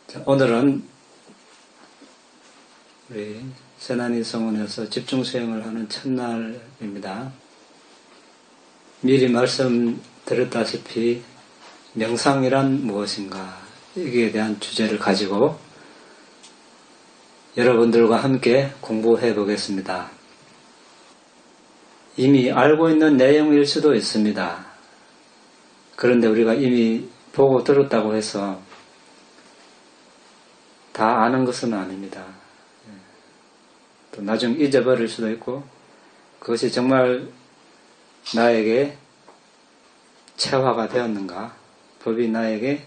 자, 오늘은 우리 세난이 성원에서 집중 수행을 하는 첫날입니다. 미리 말씀드렸다시피 명상이란 무엇인가 여기에 대한 주제를 가지고 여러분들과 함께 공부해 보겠습니다. 이미 알고 있는 내용일 수도 있습니다. 그런데 우리가 이미 보고 들었다고 해서 다 아는 것은 아닙니다. 또 나중 잊어버릴 수도 있고 그것이 정말 나에게 체화가 되었는가, 법이 나에게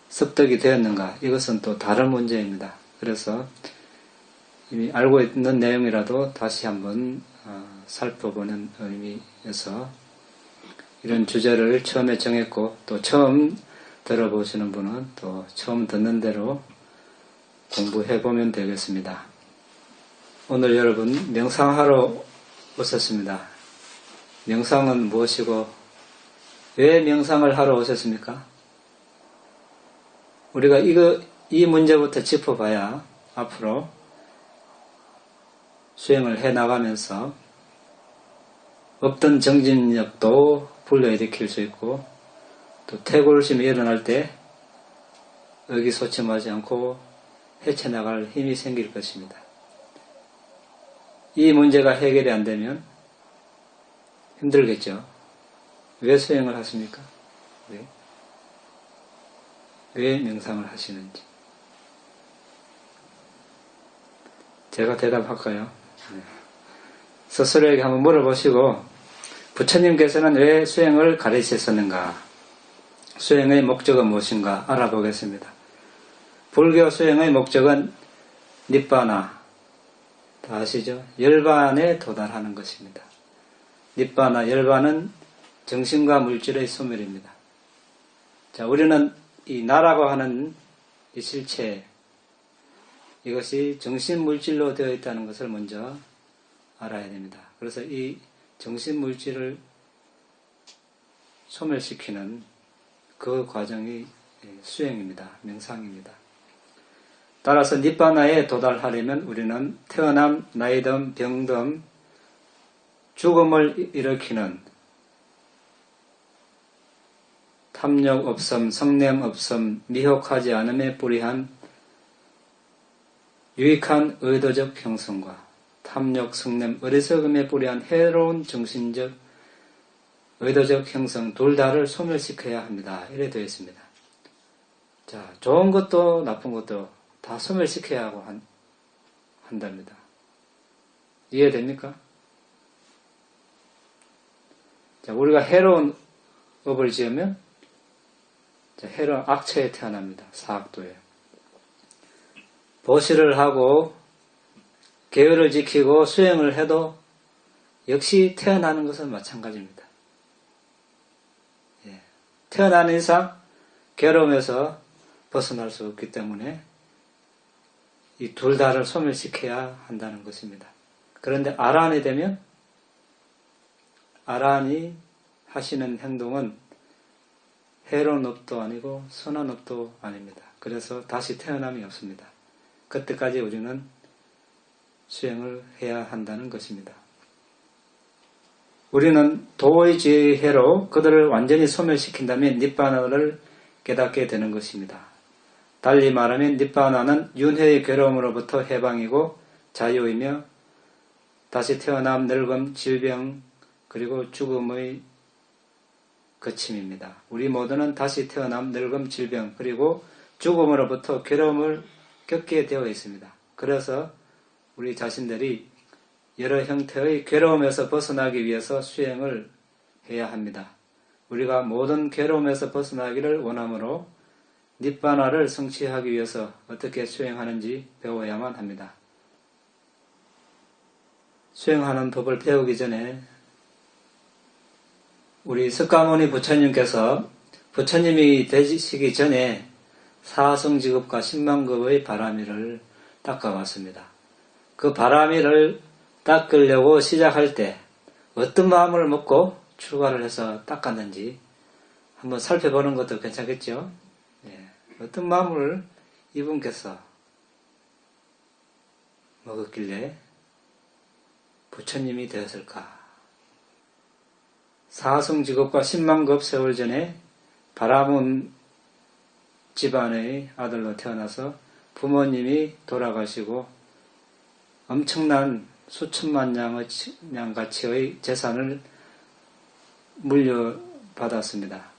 습득이 되었는가, 이것은 또 다른 문제입니다. 그래서 이미 알고 있는 내용이라도 다시 한번 살펴보는 의미에서 이런 주제를 처음에 정했고, 또 처음 들어보시는 분은 또 처음 듣는 대로 공부해보면 되겠습니다. 오늘 여러분 명상하러 오셨습니다. 명상은 무엇이고 왜 명상을 하러 오셨습니까? 우리가 이 문제부터 짚어봐야 앞으로 수행을 해나가면서 없던 정진력도 불러일으킬 수 있고, 또 퇴골심이 일어날 때 의기소침하지 않고 헤쳐나갈 힘이 생길 것입니다. 이 문제가 해결이 안 되면 힘들겠죠. 왜 수행을 하십니까? 왜 명상을 하시는지. 제가 대답할까요? 스스로에게 한번 물어보시고, 부처님께서는 왜 수행을 가르치셨는가? 수행의 목적은 무엇인가 알아보겠습니다. 불교 수행의 목적은 니빠나, 다 아시죠? 열반에 도달하는 것입니다. 니빠나, 열반은 정신과 물질의 소멸입니다. 자, 우리는 이 나라고 하는 이 실체, 이것이 정신 물질로 되어 있다는 것을 먼저 알아야 됩니다. 그래서 이 정신 물질을 소멸시키는 그 과정이 수행입니다. 명상입니다. 따라서 니빠나에 도달하려면 우리는 태어남, 나이듦, 병듦, 죽음을 일으키는 탐욕 없음, 성냄 없음, 미혹하지 않음에 뿌리한 유익한 의도적 형성과 탐욕, 성냄, 어리석음에 뿌리한 해로운 정신적, 의도적 형성 둘 다를 소멸시켜야 합니다. 이래 되어 있습니다. 자, 좋은 것도 나쁜 것도 다 소멸시켜야 하고 한답니다. 이해됩니까? 자, 우리가 해로운 업을 지으면 해로운 악처에 태어납니다. 사악도에. 보시를 하고 계율을 지키고 수행을 해도 역시 태어나는 것은 마찬가지입니다. 태어나는 이상 괴로움에서 벗어날 수 없기 때문에 이 둘 다를 소멸시켜야 한다는 것입니다. 그런데 아라한이 되면 아라한이 하시는 행동은 해로운 업도 아니고 선한 업도 아닙니다. 그래서 다시 태어남이 없습니다. 그때까지 우리는 수행을 해야 한다는 것입니다. 우리는 도의 지혜의 해로 그들을 완전히 소멸시킨다면 니빠나를 깨닫게 되는 것입니다. 달리 말하면 니빠나는 윤회의 괴로움으로부터 해방이고 자유이며 다시 태어남, 늙음, 질병, 그리고 죽음의 거침입니다. 우리 모두는 다시 태어남, 늙음, 질병, 그리고 죽음으로부터 괴로움을 겪게 되어 있습니다. 그래서 우리 자신들이 여러 형태의 괴로움에서 벗어나기 위해서 수행을 해야 합니다. 우리가 모든 괴로움에서 벗어나기를 원하므로 니빠나를 성취하기 위해서 어떻게 수행하는지 배워야만 합니다. 수행하는 법을 배우기 전에 우리 석가모니 부처님께서 부처님이 되시기 전에 사성지급과 10만급의 바라미를 닦아왔습니다. 그 바라미를 닦으려고 시작할 때 어떤 마음을 먹고 출가를 해서 닦았는지 한번 살펴보는 것도 괜찮겠죠? 예. 어떤 마음을 이분께서 먹었길래 부처님이 되었을까? 사성직업과 10만급 세월 전에 바라문 집안의 아들로 태어나서 부모님이 돌아가시고 엄청난 수천만 양 가치의 재산을 물려받았습니다.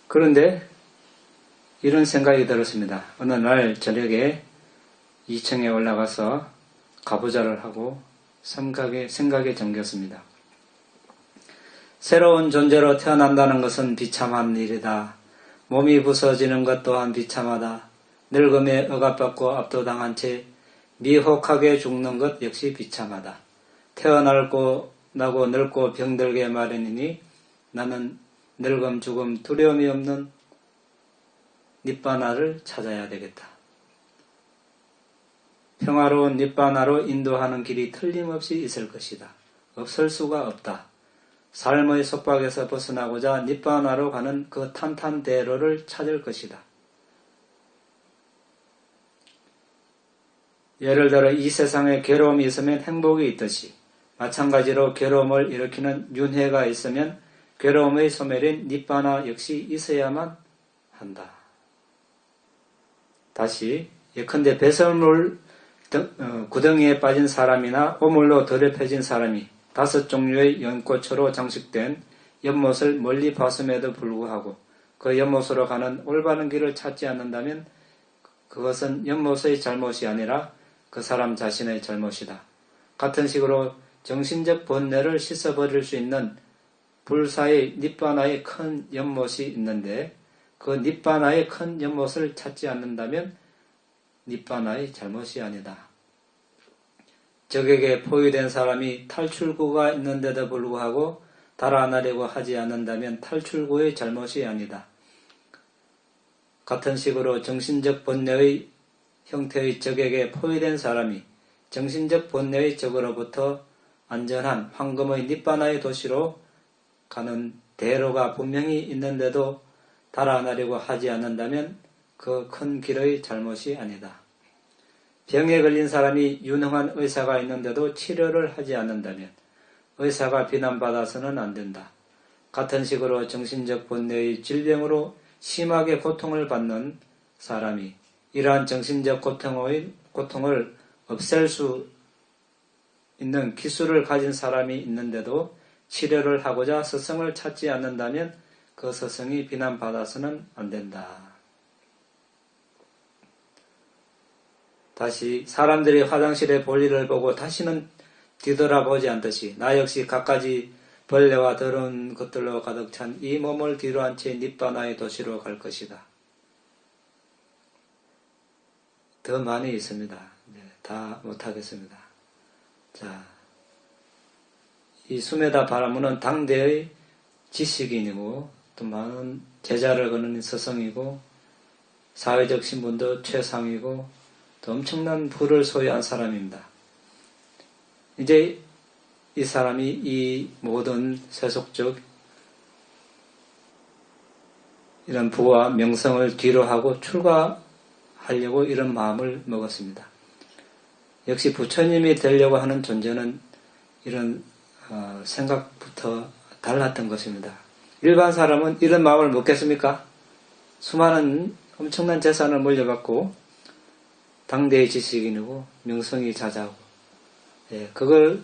그런데 이런 생각이 들었습니다. 어느 날 저녁에 2층에 올라가서 가부좌를 하고 생각에 잠겼습니다. 새로운 존재로 태어난다는 것은 비참한 일이다. 몸이 부서지는 것 또한 비참하다. 늙음에 억압받고 압도당한 채 미혹하게 죽는 것 역시 비참하다. 태어나고 나고 늙고 병들게 마련이니 나는 늙음 죽음 두려움이 없는 닛바나를 찾아야 되겠다. 평화로운 닛바나로 인도하는 길이 틀림없이 있을 것이다. 없을 수가 없다. 삶의 속박에서 벗어나고자 닛바나로 가는 그 탄탄대로를 찾을 것이다. 예를 들어 이 세상에 괴로움이 있으면 행복이 있듯이 마찬가지로 괴로움을 일으키는 윤회가 있으면 괴로움의 소멸인 닛바나 역시 있어야만 한다. 다시 예컨대 배설물 구덩이에 빠진 사람이나 오물로 더럽혀진 사람이 5종류의 연꽃으로 장식된 연못을 멀리 봤음에도 불구하고 그 연못으로 가는 올바른 길을 찾지 않는다면 그것은 연못의 잘못이 아니라 그 사람 자신의 잘못이다. 같은 식으로 정신적 번뇌를 씻어버릴 수 있는 불사의 닛바나의 큰 연못이 있는데 그 닛바나의 큰 연못을 찾지 않는다면 닛바나의 잘못이 아니다. 적에게 포위된 사람이 탈출구가 있는데도 불구하고 달아나려고 하지 않는다면 탈출구의 잘못이 아니다. 같은 식으로 정신적 번뇌의 형태의 적에게 포위된 사람이 정신적 번뇌의 적으로부터 안전한 황금의 닛바나의 도시로 가는 대로가 분명히 있는데도 달아나려고 하지 않는다면 그 큰 길의 잘못이 아니다. 병에 걸린 사람이 유능한 의사가 있는데도 치료를 하지 않는다면 의사가 비난받아서는 안 된다. 같은 식으로 정신적 번뇌의 질병으로 심하게 고통을 받는 사람이 이러한 정신적 고통을 없앨 수 있는 기술을 가진 사람이 있는데도 치료를 하고자 스승을 찾지 않는다면 그 스승이 비난받아서는 안 된다. 다시 사람들이 화장실의 볼일을 보고 다시는 뒤돌아보지 않듯이 나 역시 갖가지 벌레와 더러운 것들로 가득 찬 이 몸을 뒤로 한 채 닛바나의 도시로 갈 것이다. 더 많이 있습니다. 다 못하겠습니다. 자, 이 수메다 바라문은 당대의 지식인이고 또 많은 제자를 거는 스승이고 사회적 신분도 최상이고 또 엄청난 부를 소유한 사람입니다. 이제 이 사람이 이 모든 세속적 이런 부와 명성을 뒤로 하고 출가하려고 이런 마음을 먹었습니다. 역시 부처님이 되려고 하는 존재는 이런 생각부터 달랐던 것입니다. 일반 사람은 이런 마음을 먹겠습니까? 수많은 엄청난 재산을 물려받고 당대의 지식인이고 명성이 자자고 그걸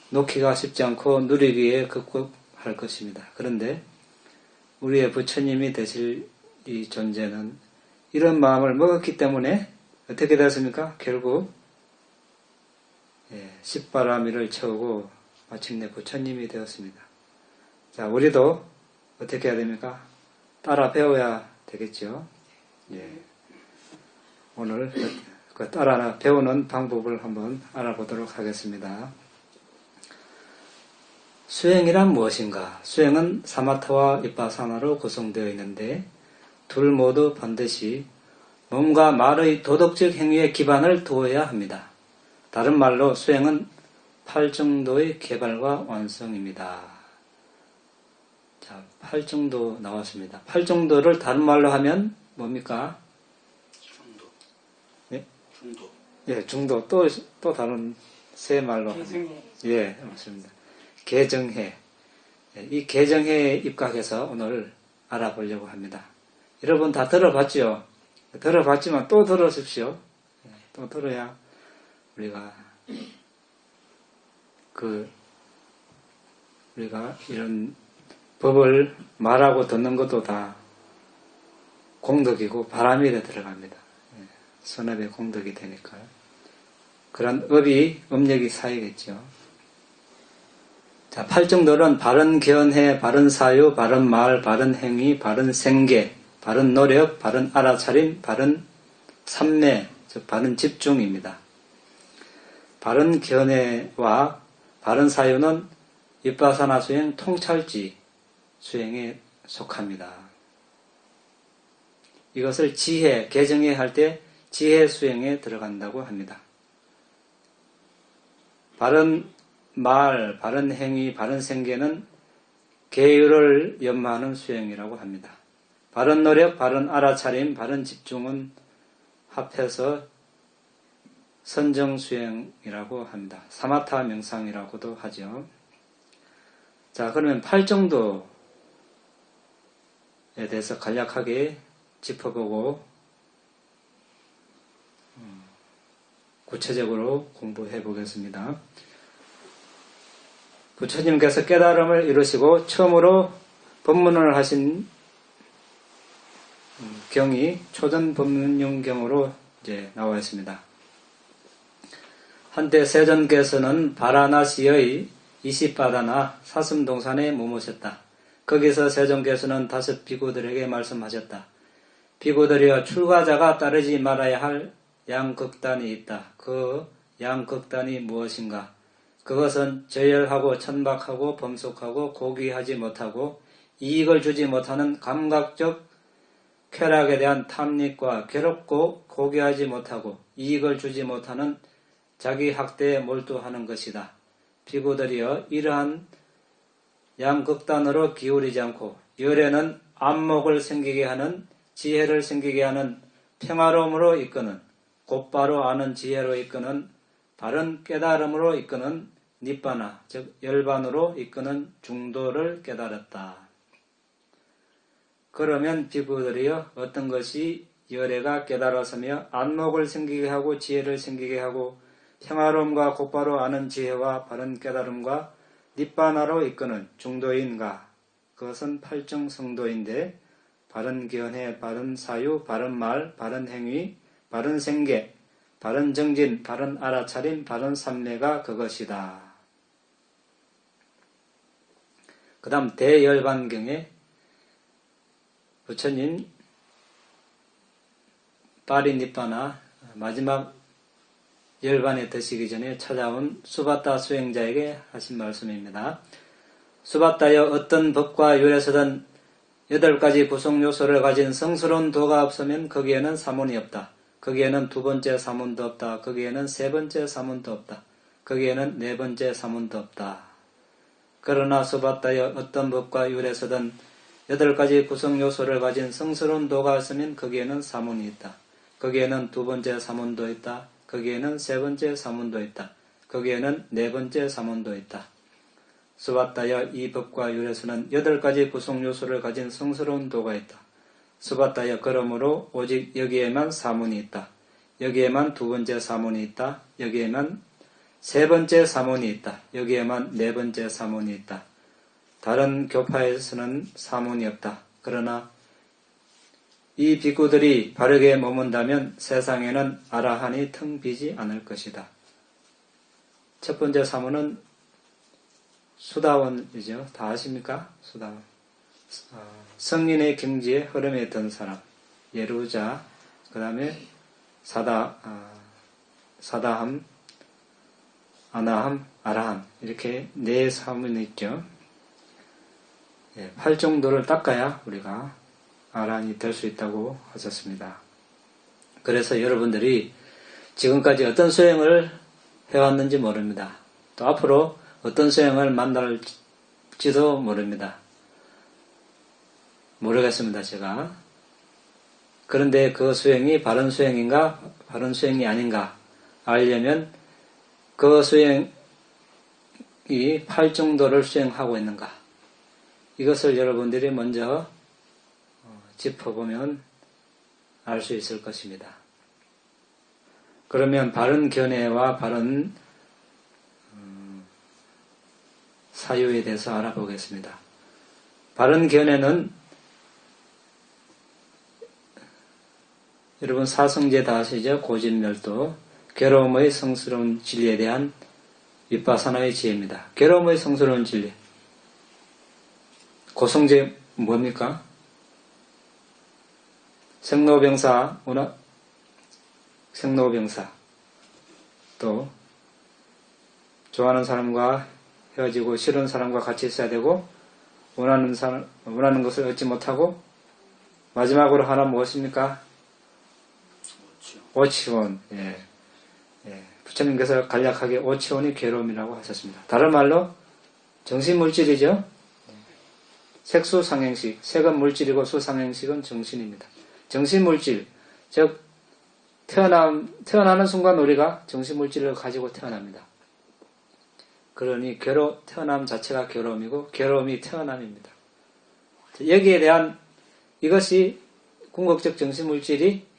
놓기가 쉽지 않고 누리기에 극복할 것입니다. 그런데 우리의 부처님이 되실 이 존재는 이런 마음을 먹었기 때문에 어떻게 되었습니까? 결국 십바라미를 채우고 마침내 부처님이 되었습니다. 자, 우리도 어떻게 해야 됩니까? 따라 배워야 되겠죠. 오늘 그 따라 배우는 방법을 한번 알아보도록 하겠습니다. 수행이란 무엇인가? 수행은 사마타와 윗바사나로 구성되어 있는데 둘 모두 반드시 몸과 말의 도덕적 행위에 기반을 두어야 합니다. 다른 말로 수행은 8정도의 개발과 완성입니다. 자, 팔정도 나왔습니다. 팔정도를 다른 말로 하면 뭡니까? 중도. 예? 중도. 예, 중도. 또 다른 새 말로. 개정해. 예, 맞습니다. 개정해. 예, 이 개정해에 입각해서 오늘 알아보려고 합니다. 여러분 다 들어봤죠? 들어봤지만 또 들으십시오. 예, 또 들어야 우리가 이런 법을 말하고 듣는 것도 다 공덕이고 바람일에 들어갑니다. 예, 선업의 공덕이 되니까. 그런 업력이 쌓이겠죠. 자, 팔정도는 바른 견해, 바른 사유, 바른 말, 바른 행위, 바른 생계, 바른 노력, 바른 알아차림, 바른 삼매, 즉 바른 집중입니다. 바른 견해와 바른 사유는 윗바사나 수행 통찰지 수행에 속합니다. 이것을 지혜, 개정해 할 때 지혜 수행에 들어간다고 합니다. 바른 말, 바른 행위, 바른 생계는 계율을 연마하는 수행이라고 합니다. 바른 노력, 바른 알아차림, 바른 집중은 합해서 선정수행이라고 합니다. 사마타 명상이라고도 하죠. 자, 그러면 팔정도에 대해서 간략하게 짚어보고 구체적으로 공부해 보겠습니다. 부처님께서 깨달음을 이루시고 처음으로 법문을 하신 경이 초전법문용경으로 이제 나와 있습니다. 한때 세존께서는 바라나시의 이시바다나 사슴동산에 머무셨다. 거기서 세존께서는 5 비구들에게 말씀하셨다. 비구들이여, 출가자가 따르지 말아야 할 양극단이 있다. 그 양극단이 무엇인가? 그것은 저열하고 천박하고 범속하고 고귀하지 못하고 이익을 주지 못하는 감각적 쾌락에 대한 탐닉과 괴롭고 고귀하지 못하고 이익을 주지 못하는 자기 학대에 몰두하는 것이다. 비구들이여, 이러한 양극단으로 기울이지 않고 열에는 안목을 생기게 하는, 지혜를 생기게 하는 평화로움으로 이끄는, 곧바로 아는 지혜로 이끄는, 바른 깨달음으로 이끄는 니빠나, 즉 열반으로 이끄는 중도를 깨달았다. 그러면 비구들이여, 어떤 것이 열애가 깨달았으며 안목을 생기게 하고 지혜를 생기게 하고 평화로움과 곧바로 아는 지혜와 바른 깨달음과 니빠나로 이끄는 중도인가? 그것은 팔정성도인데 바른 견해, 바른 사유, 바른 말, 바른 행위, 바른 생계, 바른 정진, 바른 알아차림, 바른 삼매가 그것이다. 그 다음 대열반경에 부처님 파리니빠나 마지막 열반에 드시기 전에 찾아온 수바타 수행자에게 하신 말씀입니다. 수바타여, 어떤 법과 율에서든 8가지 구성 요소를 가진 성스러운 도가 없으면 거기에는 사문이 없다. 거기에는 2번째 사문도 없다. 거기에는 3번째 사문도 없다. 거기에는 4번째 사문도 없다. 그러나 수바타여, 어떤 법과 율에서든 8가지 구성 요소를 가진 성스러운 도가 있으면 거기에는 사문이 있다. 거기에는 2번째 사문도 있다. 거기에는 3번째 사문도 있다. 거기에는 4번째 사문도 있다. 수바타여, 이 법과 율에서는 8가지 구성 요소를 가진 성스러운 도가 있다. 수바타여, 그러므로 오직 여기에만 사문이 있다. 여기에만 2번째 사문이 있다. 여기에만 3번째 사문이 있다. 여기에만 4번째 사문이 있다. 다른 교파에서는 사문이 없다. 그러나 이 비구들이 바르게 머문다면 세상에는 아라한이 텅 비지 않을 것이다. 첫 번째 사문은 수다원이죠. 다 아십니까? 수다원. 성인의 경지에 흐름에 든 사람. 예루자, 그 다음에 사다함, 아나함, 아라함. 이렇게 4사문이 있죠. 예, 팔정도를 닦아야 우리가 아라한이 될 수 있다고 하셨습니다. 그래서 여러분들이 지금까지 어떤 수행을 해왔는지 모릅니다. 또 앞으로 어떤 수행을 만날지도 모릅니다. 모르겠습니다, 제가. 그런데 그 수행이 바른 수행인가, 바른 수행이 아닌가 알려면 그 수행이 팔정도를 수행하고 있는가, 이것을 여러분들이 먼저 짚어보면 알 수 있을 것입니다. 그러면 바른 견해와 바른 사유에 대해서 알아보겠습니다. 바른 견해는 여러분 사성제 다 아시죠? 고진멸도, 괴로움의 성스러운 진리에 대한 윗바사나의 지혜입니다. 괴로움의 성스러운 진리. 고성제 뭡니까? 생로병사, 생로병사. 또 좋아하는 사람과 헤어지고 싫은 사람과 같이 있어야 되고, 원하는 것을 얻지 못하고, 마지막으로 하나 무엇입니까? 오치원. 예. 부처님께서 간략하게 오치원이 괴로움이라고 하셨습니다. 다른 말로 정신물질이죠. 색수상행식, 색은 물질이고 수상행식은 정신입니다. 정신물질, 즉 태어나는 순간 우리가 정신물질을 가지고 태어납니다. 그러니 태어남 자체가 괴로움이고 괴로움이 태어남입니다. 여기에 대한 이것이 궁극적 정신물질이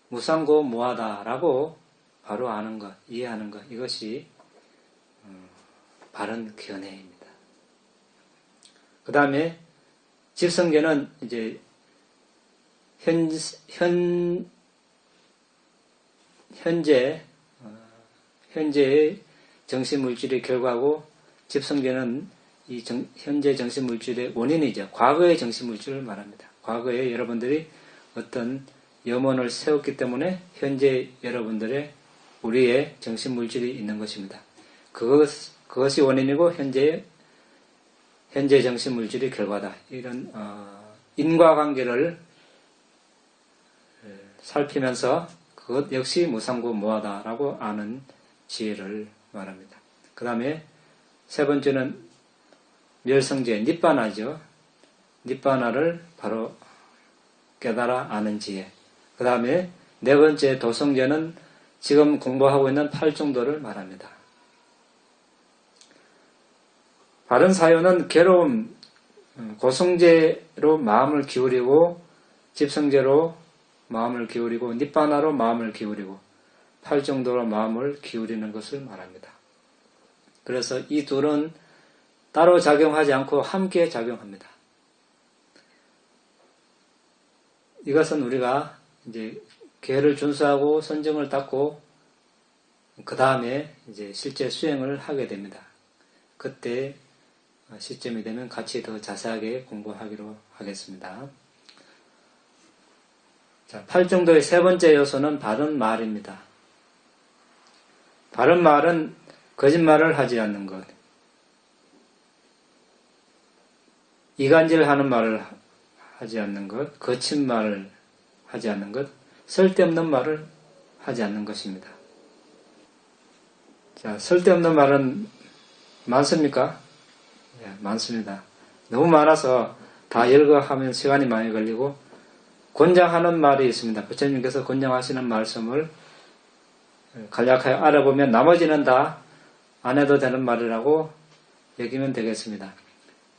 무상고 무하다라고 바로 아는 것, 이해하는 것, 이것이 바른 견해입니다. 그 다음에 집성견은 이제 현재의 정신물질의 결과고, 집성견은 이 현재 정신물질의 원인이죠. 과거의 정신물질을 말합니다. 과거에 여러분들이 어떤 염원을 세웠기 때문에 현재 여러분들의 우리의 정신물질이 있는 것입니다. 그것이 원인이고 현재 정신물질이 결과다. 이런 인과관계를 살피면서 그것 역시 무상고 무하다라고 아는 지혜를 말합니다. 그 다음에 세 번째는 멸성제, 닛바나죠. 닛바나를 바로 깨달아 아는 지혜. 그 다음에 네 번째 도성제는 지금 공부하고 있는 팔정도를 말합니다. 바른 사유는 괴로움, 고성제로 마음을 기울이고, 집성제로 마음을 기울이고, 닛바나로 마음을 기울이고, 팔정도로 마음을 기울이는 것을 말합니다. 그래서 이 둘은 따로 작용하지 않고 함께 작용합니다. 이것은 우리가 이제 계를 준수하고 선정을 닦고 그 다음에 이제 실제 수행을 하게 됩니다. 그때 시점이 되면 같이 더 자세하게 공부하기로 하겠습니다. 자, 팔정도의 세 번째 요소는 바른 말입니다. 바른 말은 거짓말을 하지 않는 것, 이간질하는 말을 하지 않는 것, 거친 말을 하지 않는 것, 쓸데없는 말을 하지 않는 것입니다. 자, 쓸데없는 말은 많습니까? 예, 많습니다. 너무 많아서 다 열거하면 시간이 많이 걸리고, 권장하는 말이 있습니다. 부처님께서 권장하시는 말씀을 간략하게 알아보면 나머지는 다 안 해도 되는 말이라고 여기면 되겠습니다.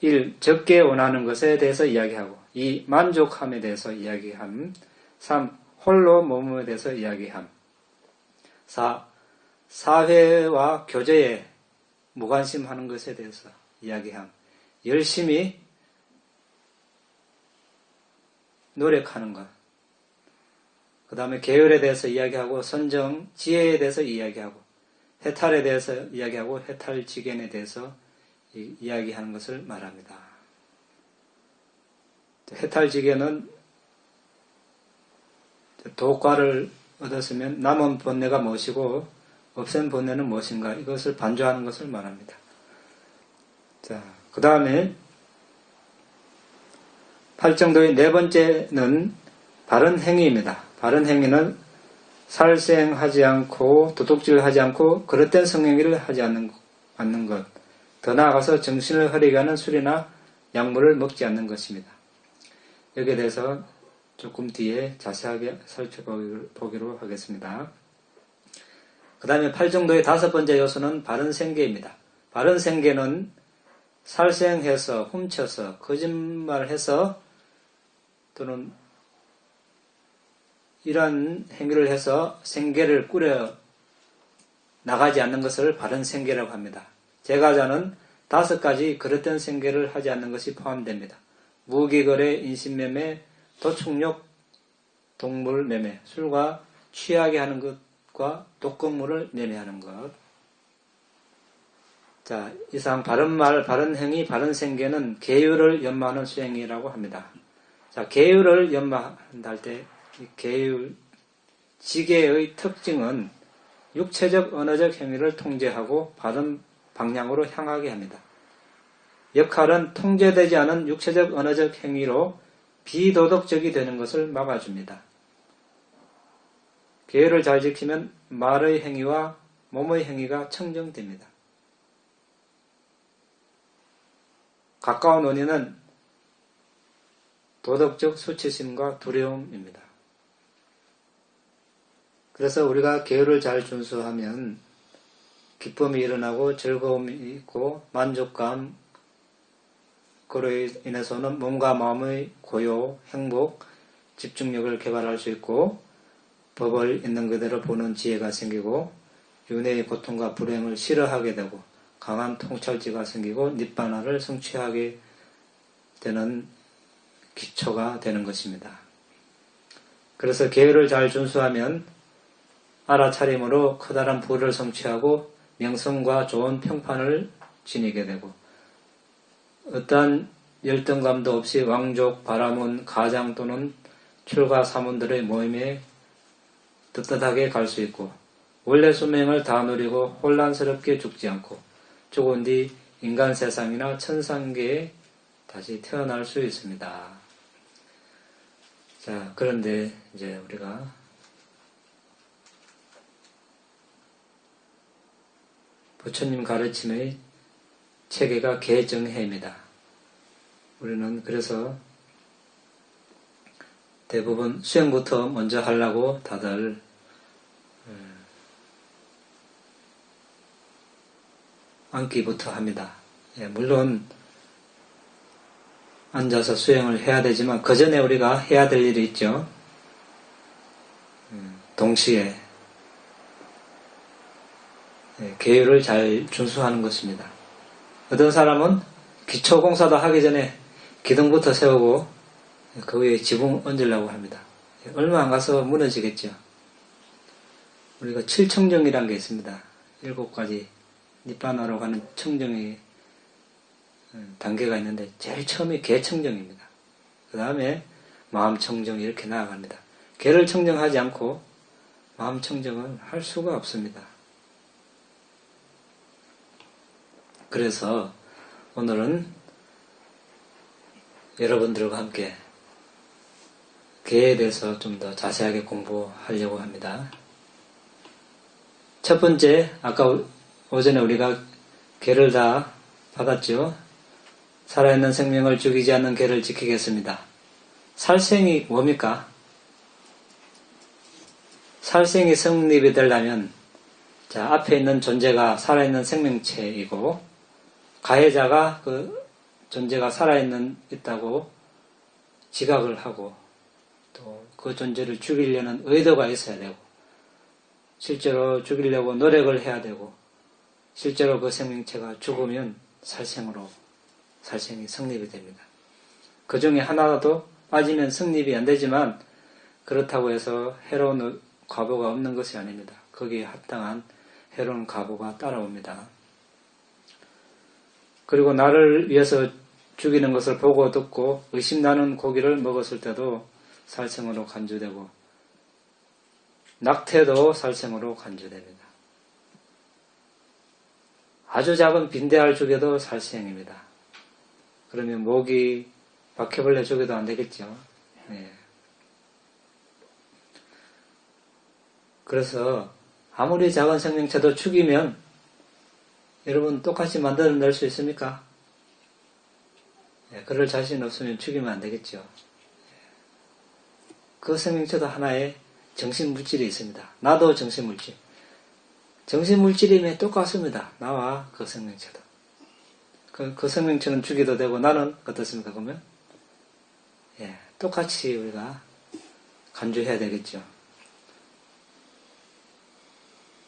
1. 적게 원하는 것에 대해서 이야기하고, 2. 만족함에 대해서 이야기함, 3. 홀로 머무에 대해서 이야기함, 4. 사회와 교제에 무관심하는 것에 대해서 이야기함, 열심히 노력하는 것, 그 다음에 계율에 대해서 이야기하고, 선정, 지혜에 대해서 이야기하고, 해탈에 대해서 이야기하고, 해탈지견에 대해서 이야기하는 것을 말합니다. 해탈지견은 도과를 얻었으면 남은 본뇌가 무엇이고 없앤 본뇌는 무엇인가, 이것을 반조하는 것을 말합니다. 자, 그 다음에 팔정도의 네 번째는 바른 행위입니다. 바른 행위는 살생하지 않고 도둑질하지 않고 그릇된 성행위를 하지 않는 것, 더 나아가서 정신을 흐리게 하는 술이나 약물을 먹지 않는 것입니다. 여기에 대해서 조금 뒤에 자세하게 살펴보기로 하겠습니다. 그 다음에 8정도의 5번째 요소는 바른 생계입니다. 바른 생계는 살생해서, 훔쳐서, 거짓말해서 또는 이러한 행위를 해서 생계를 꾸려 나가지 않는 것을 바른 생계라고 합니다. 제가자는 5가지 그릇된 생계를 하지 않는 것이 포함됩니다. 무기거래, 인신매매, 도축욕, 동물매매, 술과 취하게 하는 것과 독극물을 매매하는 것. 자, 이상 바른 말, 바른 행위, 바른 생계는 계율을 연마하는 수행이라고 합니다. 자, 계율을 연마한다 할 때 이 계율, 지계의 특징은 육체적, 언어적 행위를 통제하고 바른 방향으로 향하게 합니다. 역할은 통제되지 않은 육체적, 언어적 행위로 비도덕적이 되는 것을 막아줍니다. 계율을 잘 지키면 말의 행위와 몸의 행위가 청정됩니다. 가까운 원인은 도덕적 수치심과 두려움입니다. 그래서 우리가 계율을 잘 준수하면 기쁨이 일어나고 즐거움이 있고 만족감, 그로 인해서는 몸과 마음의 고요, 행복, 집중력을 개발할 수 있고 법을 있는 그대로 보는 지혜가 생기고 윤회의 고통과 불행을 싫어하게 되고 강한 통찰지가 생기고 닛바나를 성취하게 되는 기초가 되는 것입니다. 그래서 계율을 잘 준수하면 알아차림으로 커다란 부를 성취하고 명성과 좋은 평판을 지니게 되고 어떠한 열등감도 없이 왕족, 바라문, 가장 또는 출가 사문들의 모임에 떳떳하게 갈 수 있고 원래 수명을 다 누리고 혼란스럽게 죽지 않고 죽은 뒤 인간 세상이나 천상계에 다시 태어날 수 있습니다. 자, 그런데 이제 우리가 부처님 가르침의 체계가 개정해입니다. 우리는 그래서 대부분 수행부터 먼저 하려고 다들 앉기부터 합니다. 예, 물론 앉아서 수행을 해야 되지만 그 전에 우리가 해야 될 일이 있죠. 동시에 계율을 잘 준수하는 것입니다. 어떤 사람은 기초공사도 하기 전에 기둥부터 세우고 그 위에 지붕 얹으려고 합니다. 얼마 안 가서 무너지겠죠. 우리가 7청정이라는 게 있습니다. 7가지 닛바나로 가는 청정의 단계가 있는데 제일 처음이 개청정입니다. 그 다음에 마음청정 이렇게 나아갑니다. 개를 청정하지 않고 마음청정을 할 수가 없습니다. 그래서 오늘은 여러분들과 함께 개에 대해서 좀 더 자세하게 공부하려고 합니다. 첫 번째, 아까 오전에 우리가 계를 다 받았죠. 살아있는 생명을 죽이지 않는 계를 지키겠습니다. 살생이 뭡니까? 살생이 성립이 되려면 자, 앞에 있는 존재가 살아있는 생명체이고 가해자가 그 존재가 있다고 지각을 하고 또 그 존재를 죽이려는 의도가 있어야 되고 실제로 죽이려고 노력을 해야 되고 실제로 그 생명체가 죽으면 살생이 성립이 됩니다. 그 중에 하나라도 빠지면 성립이 안 되지만 그렇다고 해서 해로운 과보가 없는 것이 아닙니다. 거기에 합당한 해로운 과보가 따라옵니다. 그리고 나를 위해서 죽이는 것을 보고 듣고 의심나는 고기를 먹었을 때도 살생으로 간주되고 낙태도 살생으로 간주됩니다. 아주 작은 빈대알 죽여도 살생입니다. 그러면 모기, 바퀴벌레 죽여도 안 되겠죠. 네. 그래서 아무리 작은 생명체도 죽이면 여러분 똑같이 만들어낼 수 있습니까? 네, 그럴 자신 없으면 죽이면 안 되겠죠. 그 생명체도 하나의 정신물질이 있습니다. 나도 정신물질. 정신물질이면 똑같습니다. 나와 그 생명체도. 그 생명체는 죽이도 되고 나는 어떻습니까? 그러면 똑같이 우리가 간주해야 되겠죠.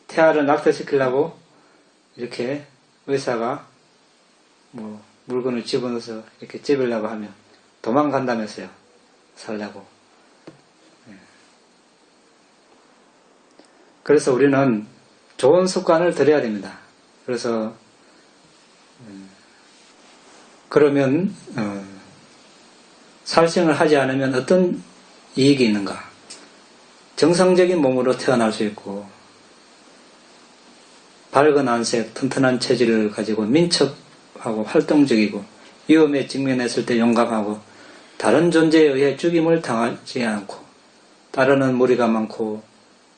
태아를 낙태시키려고 이렇게 의사가 물건을 집어넣어서 이렇게 찝으려고 하면 도망간다면서요. 살려고. 그래서 우리는 좋은 습관을 들여야 됩니다. 그래서 그러면 살생을 하지 않으면 어떤 이익이 있는가? 정상적인 몸으로 태어날 수 있고 밝은 안색, 튼튼한 체질을 가지고 민첩하고 활동적이고 위험에 직면했을 때 용감하고 다른 존재에 의해 죽임을 당하지 않고 따르는 무리가 많고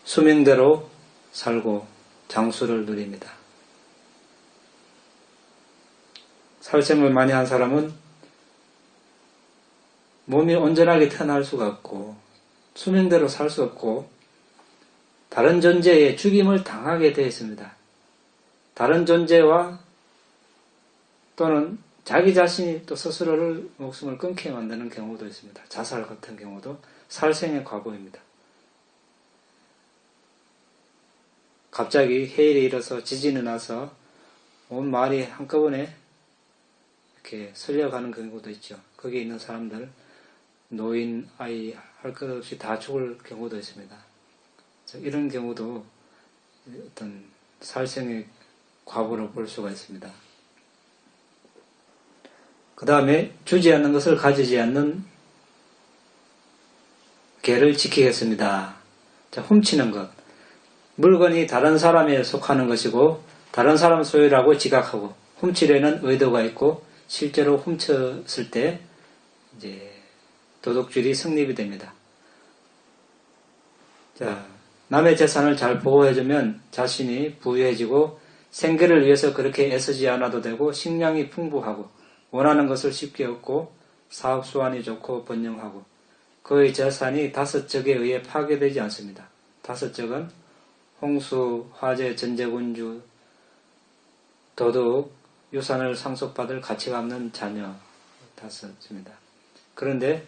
수명대로 살고 장수를 누립니다. 살생을 많이 한 사람은 몸이 온전하게 태어날 수가 없고 수명대로 살 수 없고 다른 존재에 죽임을 당하게 되어 있습니다. 다른 존재와 또는 자기 자신이 또 스스로를 목숨을 끊게 만드는 경우도 있습니다. 자살 같은 경우도 살생의 과보입니다. 갑자기 해일이 일어서 지진이 나서 온 마을이 한꺼번에 이렇게 설려가는 경우도 있죠. 거기에 있는 사람들, 노인, 아이 할 것 없이 다 죽을 경우도 있습니다. 이런 경우도 어떤 살생의 과보로 볼 수가 있습니다. 그 다음에 주지 않는 것을 가지지 않는 계를 지키겠습니다. 자, 훔치는 것. 물건이 다른 사람에 속하는 것이고 다른 사람 소유라고 지각하고 훔치려는 의도가 있고 실제로 훔쳤을 때 이제 도둑질이 성립이 됩니다. 자, 남의 재산을 잘 보호해주면 자신이 부유해지고 생계를 위해서 그렇게 애쓰지 않아도 되고 식량이 풍부하고 원하는 것을 쉽게 얻고 사업 수완이 좋고 번영하고 그의 재산이 다섯 적에 의해 파괴되지 않습니다. 다섯 적은 홍수, 화재, 전제군주, 도둑, 유산을 상속받을 가치가 없는 자녀 다섯입니다. 그런데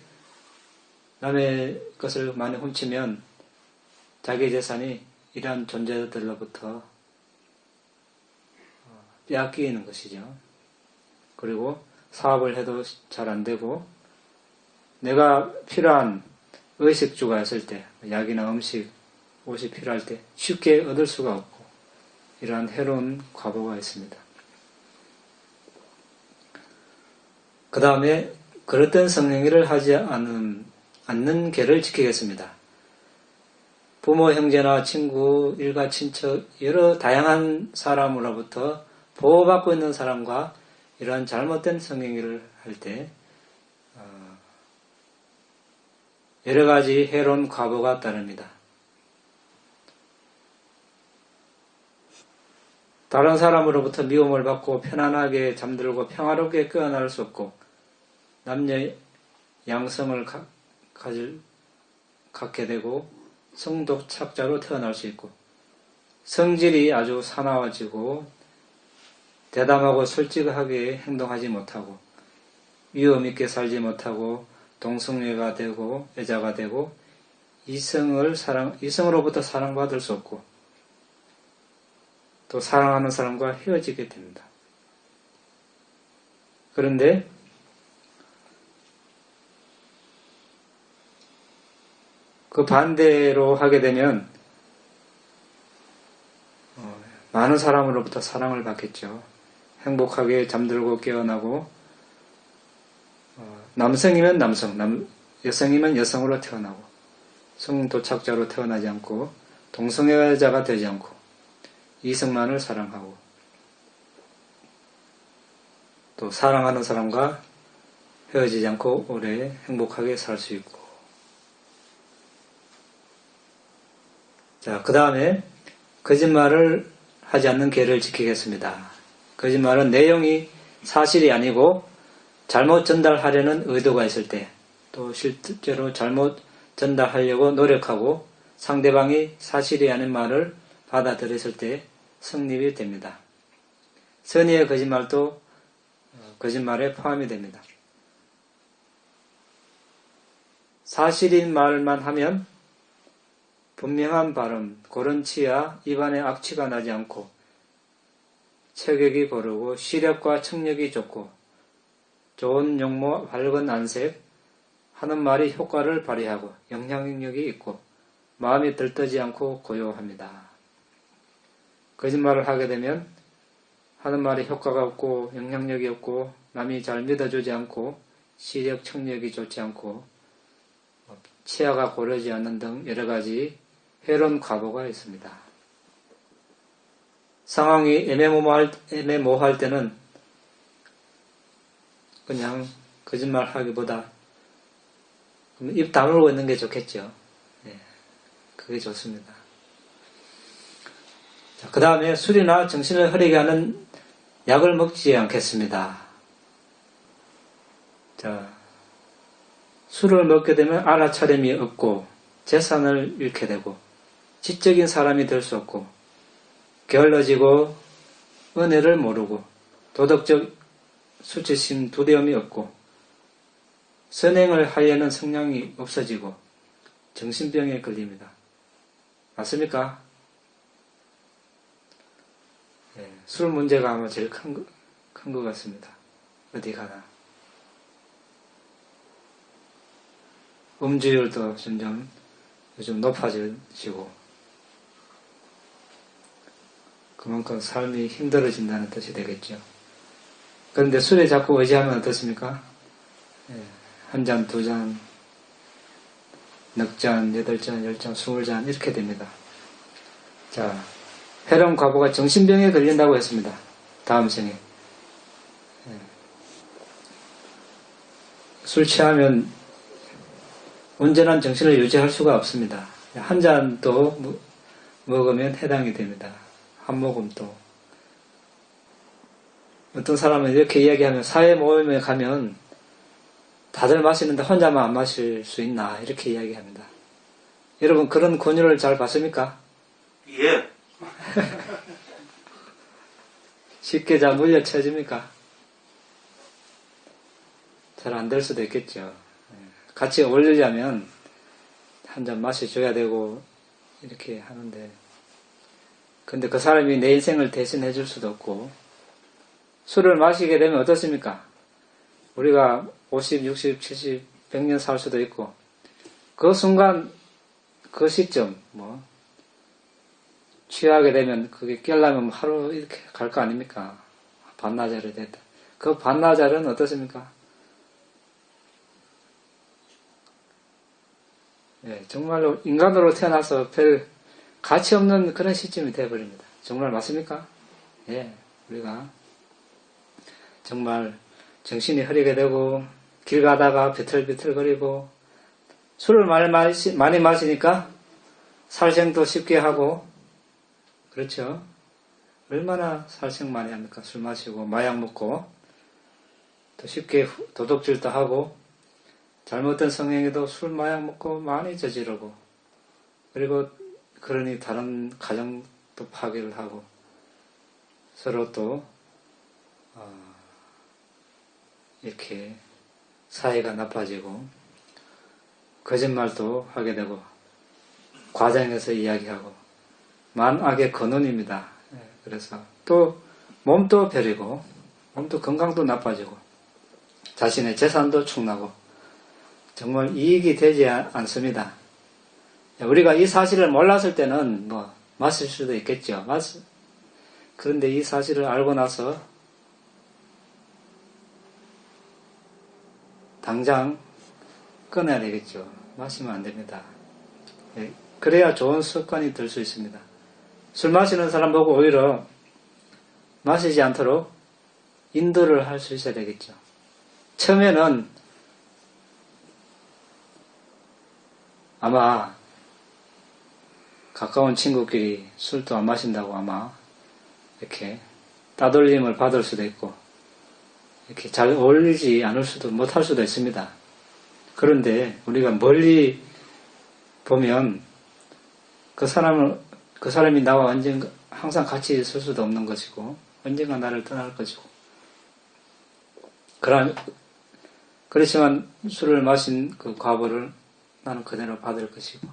남의 것을 많이 훔치면 자기 재산이 이러한 존재들로부터 빼앗기는 것이죠. 그리고 사업을 해도 잘 안 되고 내가 필요한 의식주가 있을 때 약이나 음식, 옷이 필요할 때 쉽게 얻을 수가 없고 이러한 해로운 과보가 있습니다. 그 다음에 그릇된 성행위를 하지 않는 계를 지키겠습니다. 부모, 형제나 친구, 일가, 친척 여러 다양한 사람으로부터 보호받고 있는 사람과 이러한 잘못된 성행위를 할 때 여러 가지 해로운 과보가 따릅니다. 다른 사람으로부터 미움을 받고 편안하게 잠들고 평화롭게 깨어날 수 없고 남녀 양성을 갖게 되고 성독착자로 태어날 수 있고 성질이 아주 사나워지고 대담하고 솔직하게 행동하지 못하고 위험 있게 살지 못하고 동성애가 되고 애자가 되고 이성으로부터 사랑받을 수 없고 또 사랑하는 사람과 헤어지게 됩니다. 그런데 그 반대로 하게 되면 많은 사람으로부터 사랑을 받겠죠. 행복하게 잠들고 깨어나고 남성이면 남성, 여성이면 여성으로 태어나고 성도착자로 태어나지 않고 동성애자가 되지 않고 이성만을 사랑하고 또 사랑하는 사람과 헤어지지 않고 오래 행복하게 살 수 있고 자, 그 다음에 거짓말을 하지 않는 계를 지키겠습니다. 거짓말은 내용이 사실이 아니고 잘못 전달하려는 의도가 있을 때 또 실제로 잘못 전달하려고 노력하고 상대방이 사실이 아닌 말을 받아들였을 때 성립이 됩니다. 선의의 거짓말도 거짓말에 포함이 됩니다. 사실인 말만 하면 분명한 발음, 고른 치아, 입안에 악취가 나지 않고 체격이 고르고 시력과 청력이 좋고 좋은 용모, 밝은 안색, 하는 말이 효과를 발휘하고 영향력이 있고 마음이 들뜨지 않고 고요합니다. 거짓말을 하게 되면 하는 말이 효과가 없고 영향력이 없고 남이 잘 믿어주지 않고 시력, 청력이 좋지 않고 치아가 고르지 않는 등 여러 가지 해로운 과보가 있습니다. 상황이 애매모호할 때는 그냥 거짓말 하기보다 입 다물고 있는 게 좋겠죠. 네, 그게 좋습니다. 그 다음에 술이나 정신을 흐리게 하는 약을 먹지 않겠습니다. 자, 술을 먹게 되면 알아차림이 없고 재산을 잃게 되고 지적인 사람이 될 수 없고 게을러지고 은혜를 모르고 도덕적 수치심 두려움이 없고 선행을 하려는 성향이 없어지고 정신병에 걸립니다. 맞습니까? 네, 술 문제가 아마 제일 큰 것 같습니다. 어디 가나. 음주율도 점점 요즘 높아지고 그만큼 삶이 힘들어진다는 뜻이 되겠죠. 그런데 술에 자꾸 의지하면 어떻습니까? 한 잔, 두 잔, 넉 잔, 8잔, 10잔, 20잔 이렇게 됩니다. 자, 해로운 과부가 정신병에 걸린다고 했습니다. 다음 생에. 술 취하면 온전한 정신을 유지할 수가 없습니다. 한 잔도 먹으면 해당이 됩니다. 한 모금도. 어떤 사람은 이렇게 이야기하면 사회 모임에 가면 다들 마시는데 혼자만 안 마실 수 있나 이렇게 이야기합니다. 여러분 그런 권유를 잘 받습니까? 예. 쉽게 잘 물려쳐집니까? 잘 안 될 수도 있겠죠. 같이 어울리자면 한 잔 마셔줘야 되고 이렇게 하는데 근데 그 사람이 내 인생을 대신해 줄 수도 없고 술을 마시게 되면 어떻습니까? 우리가 50, 60, 70, 100년 살 수도 있고 그 순간 그 시점 취하게 되면 그게 깨려면 하루 이렇게 갈 거 아닙니까? 반나절이 됐다. 그 반나절은 어떻습니까? 예, 정말로 인간으로 태어나서 별 가치 없는 그런 시점이 되어버립니다. 정말 맞습니까? 예, 우리가 정말 정신이 흐리게 되고 길 가다가 비틀비틀거리고 술을 많이 마시니까 살생도 쉽게 하고 그렇죠? 얼마나 살생 많이 합니까? 술 마시고 마약 먹고 또 쉽게 도둑질도 하고 잘못된 성행에도 술 마약 먹고 많이 저지르고 그리고 그러니 다른 가정도 파괴를 하고 서로 또 이렇게 사이가 나빠지고 거짓말도 하게 되고 과장해서 이야기하고 만악의 근원입니다. 그래서 또 몸도 베리고 몸도 건강도 나빠지고 자신의 재산도 축나고 정말 이익이 되지 않습니다. 우리가 이 사실을 몰랐을 때는 마실 수도 있겠죠. 그런데 이 사실을 알고 나서 당장 끊어야 되겠죠. 마시면 안 됩니다. 그래야 좋은 습관이 들 수 있습니다. 술 마시는 사람 보고 오히려 마시지 않도록 인도를 할 수 있어야 되겠죠. 처음에는 아마 가까운 친구끼리 술도 안 마신다고 아마 이렇게 따돌림을 받을 수도 있고 이렇게 잘 어울리지 않을 수도 못할 수도 있습니다. 그런데 우리가 멀리 보면 그 사람이 나와 언젠가 항상 같이 있을 수도 없는 것이고 언젠가 나를 떠날 것이고 그렇지만 술을 마신 그 과보를 나는 그대로 받을 것이고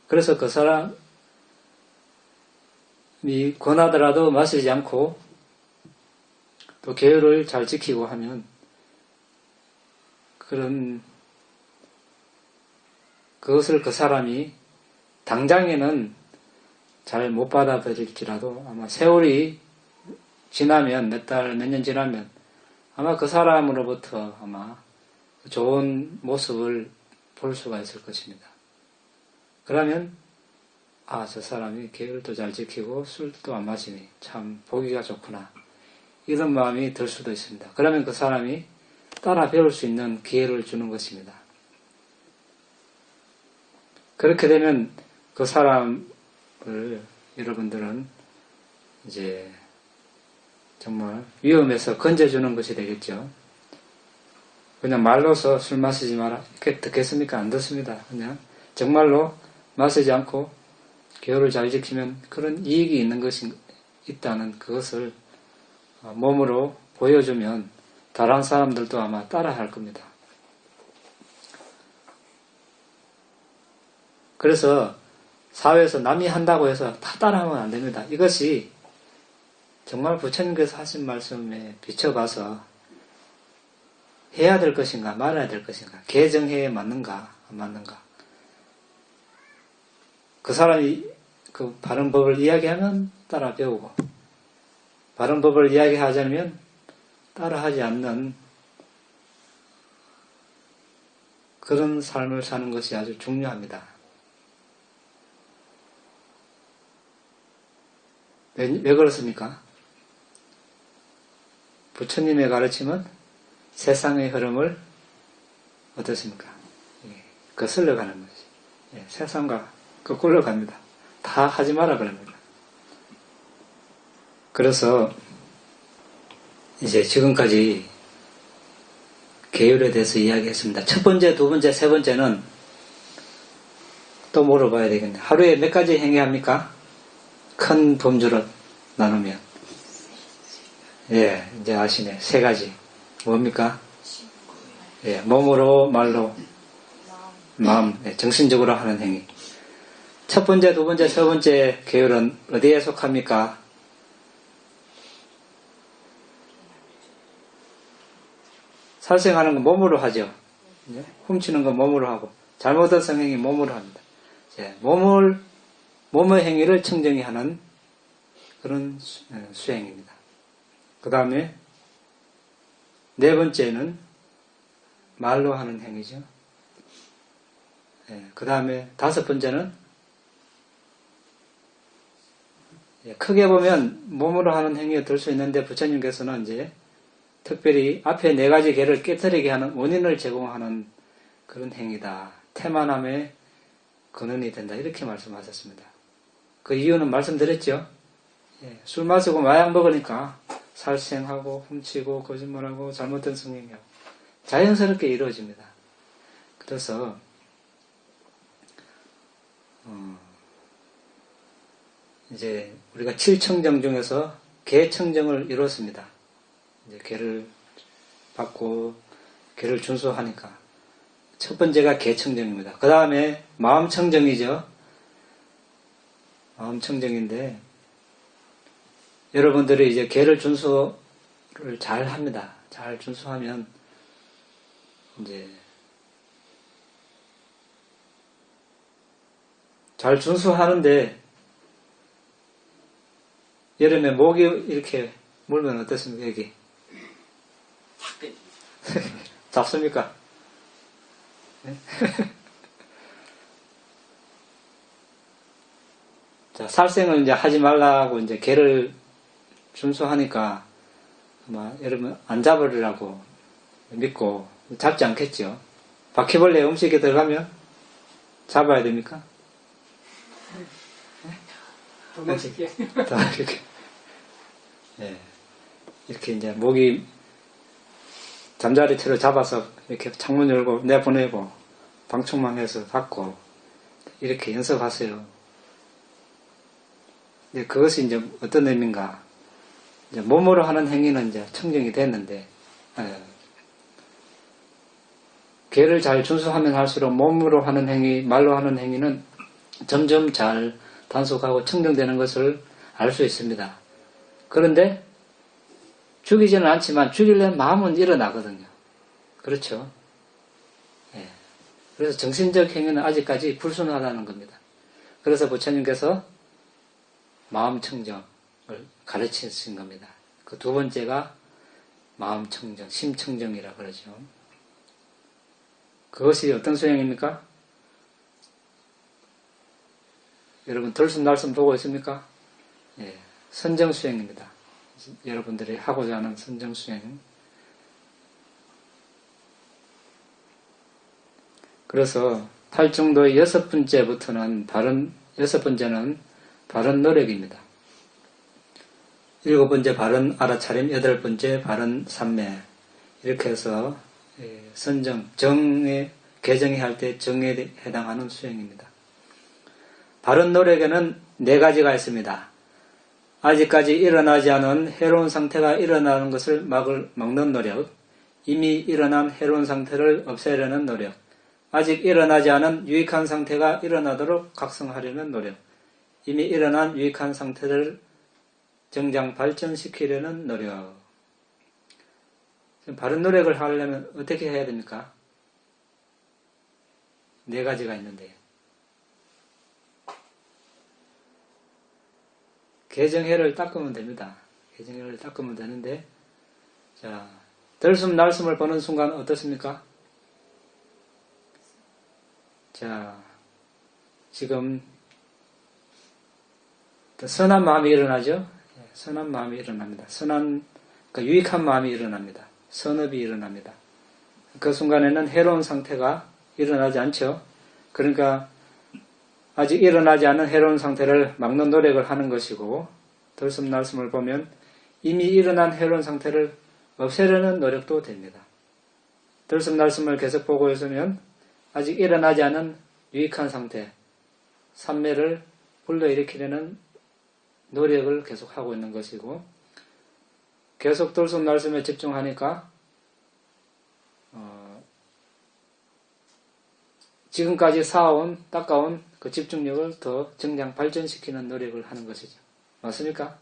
그래서 그 사람이 권하더라도 마시지 않고 또 계율을 잘 지키고 하면 그것을 그 사람이 당장에는 잘 못 받아들일지라도 아마 세월이 지나면 몇 달, 몇 년 지나면 아마 그 사람으로부터 아마 좋은 모습을 볼 수가 있을 것입니다. 그러면 저 사람이 계율도 잘 지키고 술도 안 마시니 참 보기가 좋구나 이런 마음이 들 수도 있습니다. 그러면 그 사람이 따라 배울 수 있는 기회를 주는 것입니다. 그렇게 되면 그 사람을 여러분들은 이제 정말 위험에서 건져주는 것이 되겠죠. 그냥 말로서 술 마시지 마라 이렇게 듣겠습니까? 안 듣습니다. 그냥 정말로 마시지 않고 계율을 잘 지키면 그런 이익이 있는 것이 있다는 그것을 몸으로 보여주면 다른 사람들도 아마 따라 할 겁니다. 그래서 사회에서 남이 한다고 해서 다 따라하면 안 됩니다. 이것이 정말 부처님께서 하신 말씀에 비춰봐서 해야 될 것인가 말아야 될 것인가 개정해야 맞는가 안 맞는가 그 사람이 그 바른 법을 이야기하면 따라 배우고 바른 법을 이야기하지 않으면 따라하지 않는 그런 삶을 사는 것이 아주 중요합니다. 왜 그렇습니까? 부처님의 가르침은 세상의 흐름을 어떻습니까? 거슬러 가는 것이. 세상과 거꾸로 갑니다. 다 하지 마라 그럽니다. 그래서 이제 지금까지 계율에 대해서 이야기했습니다. 첫 번째, 두 번째, 세 번째는 또 물어봐야 되겠네요. 하루에 몇 가지 행위합니까? 큰 범주로 나누면. 이제 아시네. 세 가지. 뭡니까? 몸으로, 말로, 마음, 정신적으로 하는 행위. 첫 번째, 두 번째, 세 번째 계율은 어디에 속합니까? 살생하는 건 몸으로 하죠. 훔치는 건 몸으로 하고, 잘못된 성행위 몸으로 합니다. 몸의 행위를 청정히 하는 그런 수행입니다. 그 다음에 네 번째는 말로 하는 행위죠. 그 다음에 다섯 번째는 크게 보면 몸으로 하는 행위가 될 수 있는데 부처님께서는 이제 특별히 앞에 네 가지 계를 깨뜨리게 하는 원인을 제공하는 그런 행위다. 태만함의 근원이 된다. 이렇게 말씀하셨습니다. 그 이유는 말씀드렸죠. 술 마시고 마약 먹으니까 살생하고 훔치고 거짓말하고 잘못된 성행위하고 자연스럽게 이루어집니다. 그래서 이제 우리가 7청정 중에서 계청정을 이뤘습니다. 이제 계를 받고 계를 준수하니까 첫 번째가 계청정입니다. 그 다음에 마음청정이죠. 마음청정인데 여러분들이 이제 계를 준수를 잘 합니다. 잘 준수하면 이제 잘 준수하는데 여름에 목이 이렇게 물면 어떻습니까? 여기 잡습니까? 네? 자, 살생을 이제 하지 말라고 이제 계를 준수하니까 아마 여러분 안 잡으리라고 믿고 잡지 않겠죠. 바퀴벌레 음식에 들어가면 잡아야 됩니까? 도망치게. 이렇게 이제 목이 잠자리채로 잡아서 이렇게 창문 열고 내보내고 방충망에서 받고 이렇게 연습하세요. 이제 그것이 이제 어떤 의미인가? 이제 몸으로 하는 행위는 이제 청정이 됐는데, 계를 잘 준수하면 할수록 몸으로 하는 행위, 말로 하는 행위는 점점 잘 단속하고 청정되는 것을 알 수 있습니다. 그런데 죽이지는 않지만 죽이려는 마음은 일어나거든요. 그렇죠? 예. 그래서 정신적 행위는 아직까지 불순하다는 겁니다. 그래서 부처님께서 마음 청정을 가르치신 겁니다. 그 두 번째가 마음 청정, 심 청정이라 그러죠. 그것이 어떤 수행입니까? 여러분 들숨날숨 보고 있습니까? 예, 선정 수행입니다. 여러분들이 하고자 하는 선정 수행. 그래서 탈중도의 여섯 번째는 바른 노력입니다. 일곱 번째 바른 알아차림, 여덟 번째 바른 삼매. 이렇게 해서 선정, 정에, 개정에 할 때 정에 해당하는 수행입니다. 바른 노력에는 네 가지가 있습니다. 아직까지 일어나지 않은 해로운 상태가 일어나는 것을 막는 노력, 이미 일어난 해로운 상태를 없애려는 노력, 아직 일어나지 않은 유익한 상태가 일어나도록 각성하려는 노력, 이미 일어난 유익한 상태를 정장 발전시키려는 노력. 바른 노력을 하려면 어떻게 해야 됩니까? 네 가지가 있는데, 개정해를 닦으면 됩니다. 개정해를 닦으면 되는데, 자, 들숨날숨을 보는 순간 어떻습니까? 자, 지금 선한 마음이 일어나죠? 선한 마음이 일어납니다. 그러니까 유익한 마음이 일어납니다. 선업이 일어납니다. 그 순간에는 해로운 상태가 일어나지 않죠? 그러니까 아직 일어나지 않은 해로운 상태를 막는 노력을 하는 것이고, 들숨날숨을 보면 이미 일어난 해로운 상태를 없애려는 노력도 됩니다. 들숨날숨을 계속 보고 있으면 아직 일어나지 않은 유익한 상태, 삼매를 불러일으키려는 노력을 계속하고 있는 것이고, 계속 들숨날숨에 집중하니까 지금까지 닦아온 그 집중력을 더 정장 발전시키는 노력을 하는 것이죠. 맞습니까?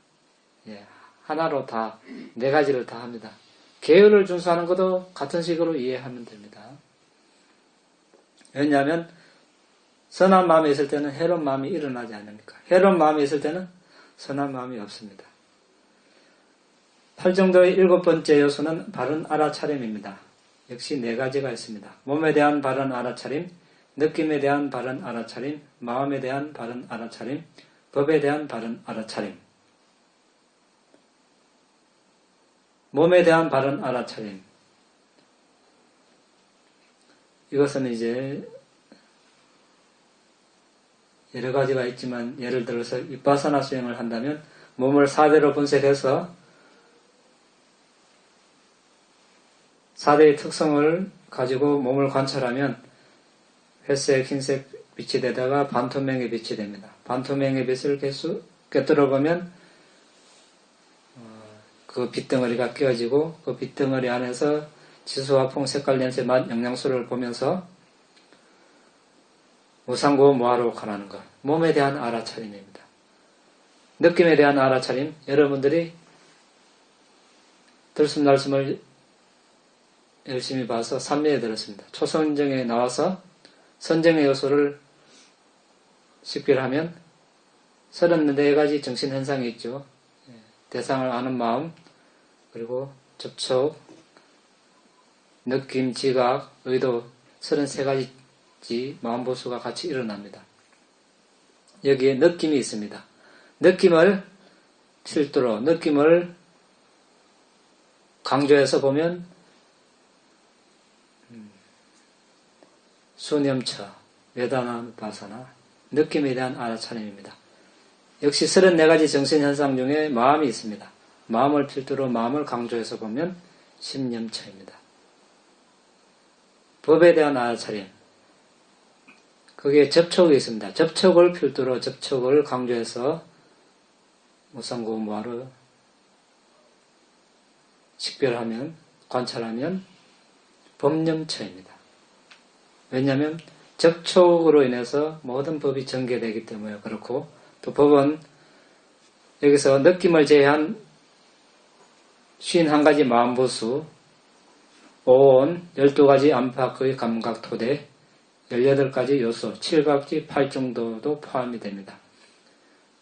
예, 하나로 다, 네 가지를 다 합니다. 계율을 준수하는 것도 같은 식으로 이해하면 됩니다. 왜냐하면 선한 마음이 있을 때는 해로운 마음이 일어나지 않으니까. 해로운 마음이 있을 때는 선한 마음이 없습니다. 팔정도의 일곱 번째 요소는 바른 알아차림입니다. 역시 네 가지가 있습니다. 몸에 대한 바른 알아차림, 느낌에 대한 바른 알아차림, 마음에 대한 바른 알아차림, 법에 대한 바른 알아차림. 몸에 대한 바른 알아차림. 이것은 이제 여러 가지가 있지만, 예를 들어서 윗바사나 수행을 한다면 몸을 4대로 분석해서 4대의 특성을 가지고 몸을 관찰하면 회색, 흰색 빛이 되다가 반투명의 빛이 됩니다. 반투명의 빛을 계속 꿰뚫어보면 그 빛덩어리가 끼어지고, 그 빛덩어리 안에서 지수와 풍, 색깔, 냄새, 맛, 영양소를 보면서 무상고 무하로 가라는 것. 몸에 대한 알아차림입니다. 느낌에 대한 알아차림. 여러분들이 들숨날숨을 열심히 봐서 삼매에 들었습니다. 초선정에 나와서 선정의 요소를 식별하면 34가지 정신현상이 있죠. 대상을 아는 마음, 그리고 접촉, 느낌, 지각, 의도 33가지 마음보수가 같이 일어납니다. 여기에 느낌이 있습니다. 느낌을 필두로, 느낌을 강조해서 보면 수념처, 외다나바사나, 느낌에 대한 알아차림입니다. 역시 34가지 정신현상 중에 마음이 있습니다. 마음을 필두로 마음을 강조해서 보면 심념처입니다. 법에 대한 알아차림. 거기에 접촉이 있습니다. 접촉을 필두로 접촉을 강조해서 무상고무화를 식별하면, 관찰하면 법념처입니다. 왜냐하면 접촉으로 인해서 모든 법이 전개되기 때문에 그렇고, 또 법은 여기서 느낌을 제외한 51가지 마음보수, 오온, 12가지 안팎의 감각 토대, 18가지 요소, 7각지 8정도도 포함이 됩니다.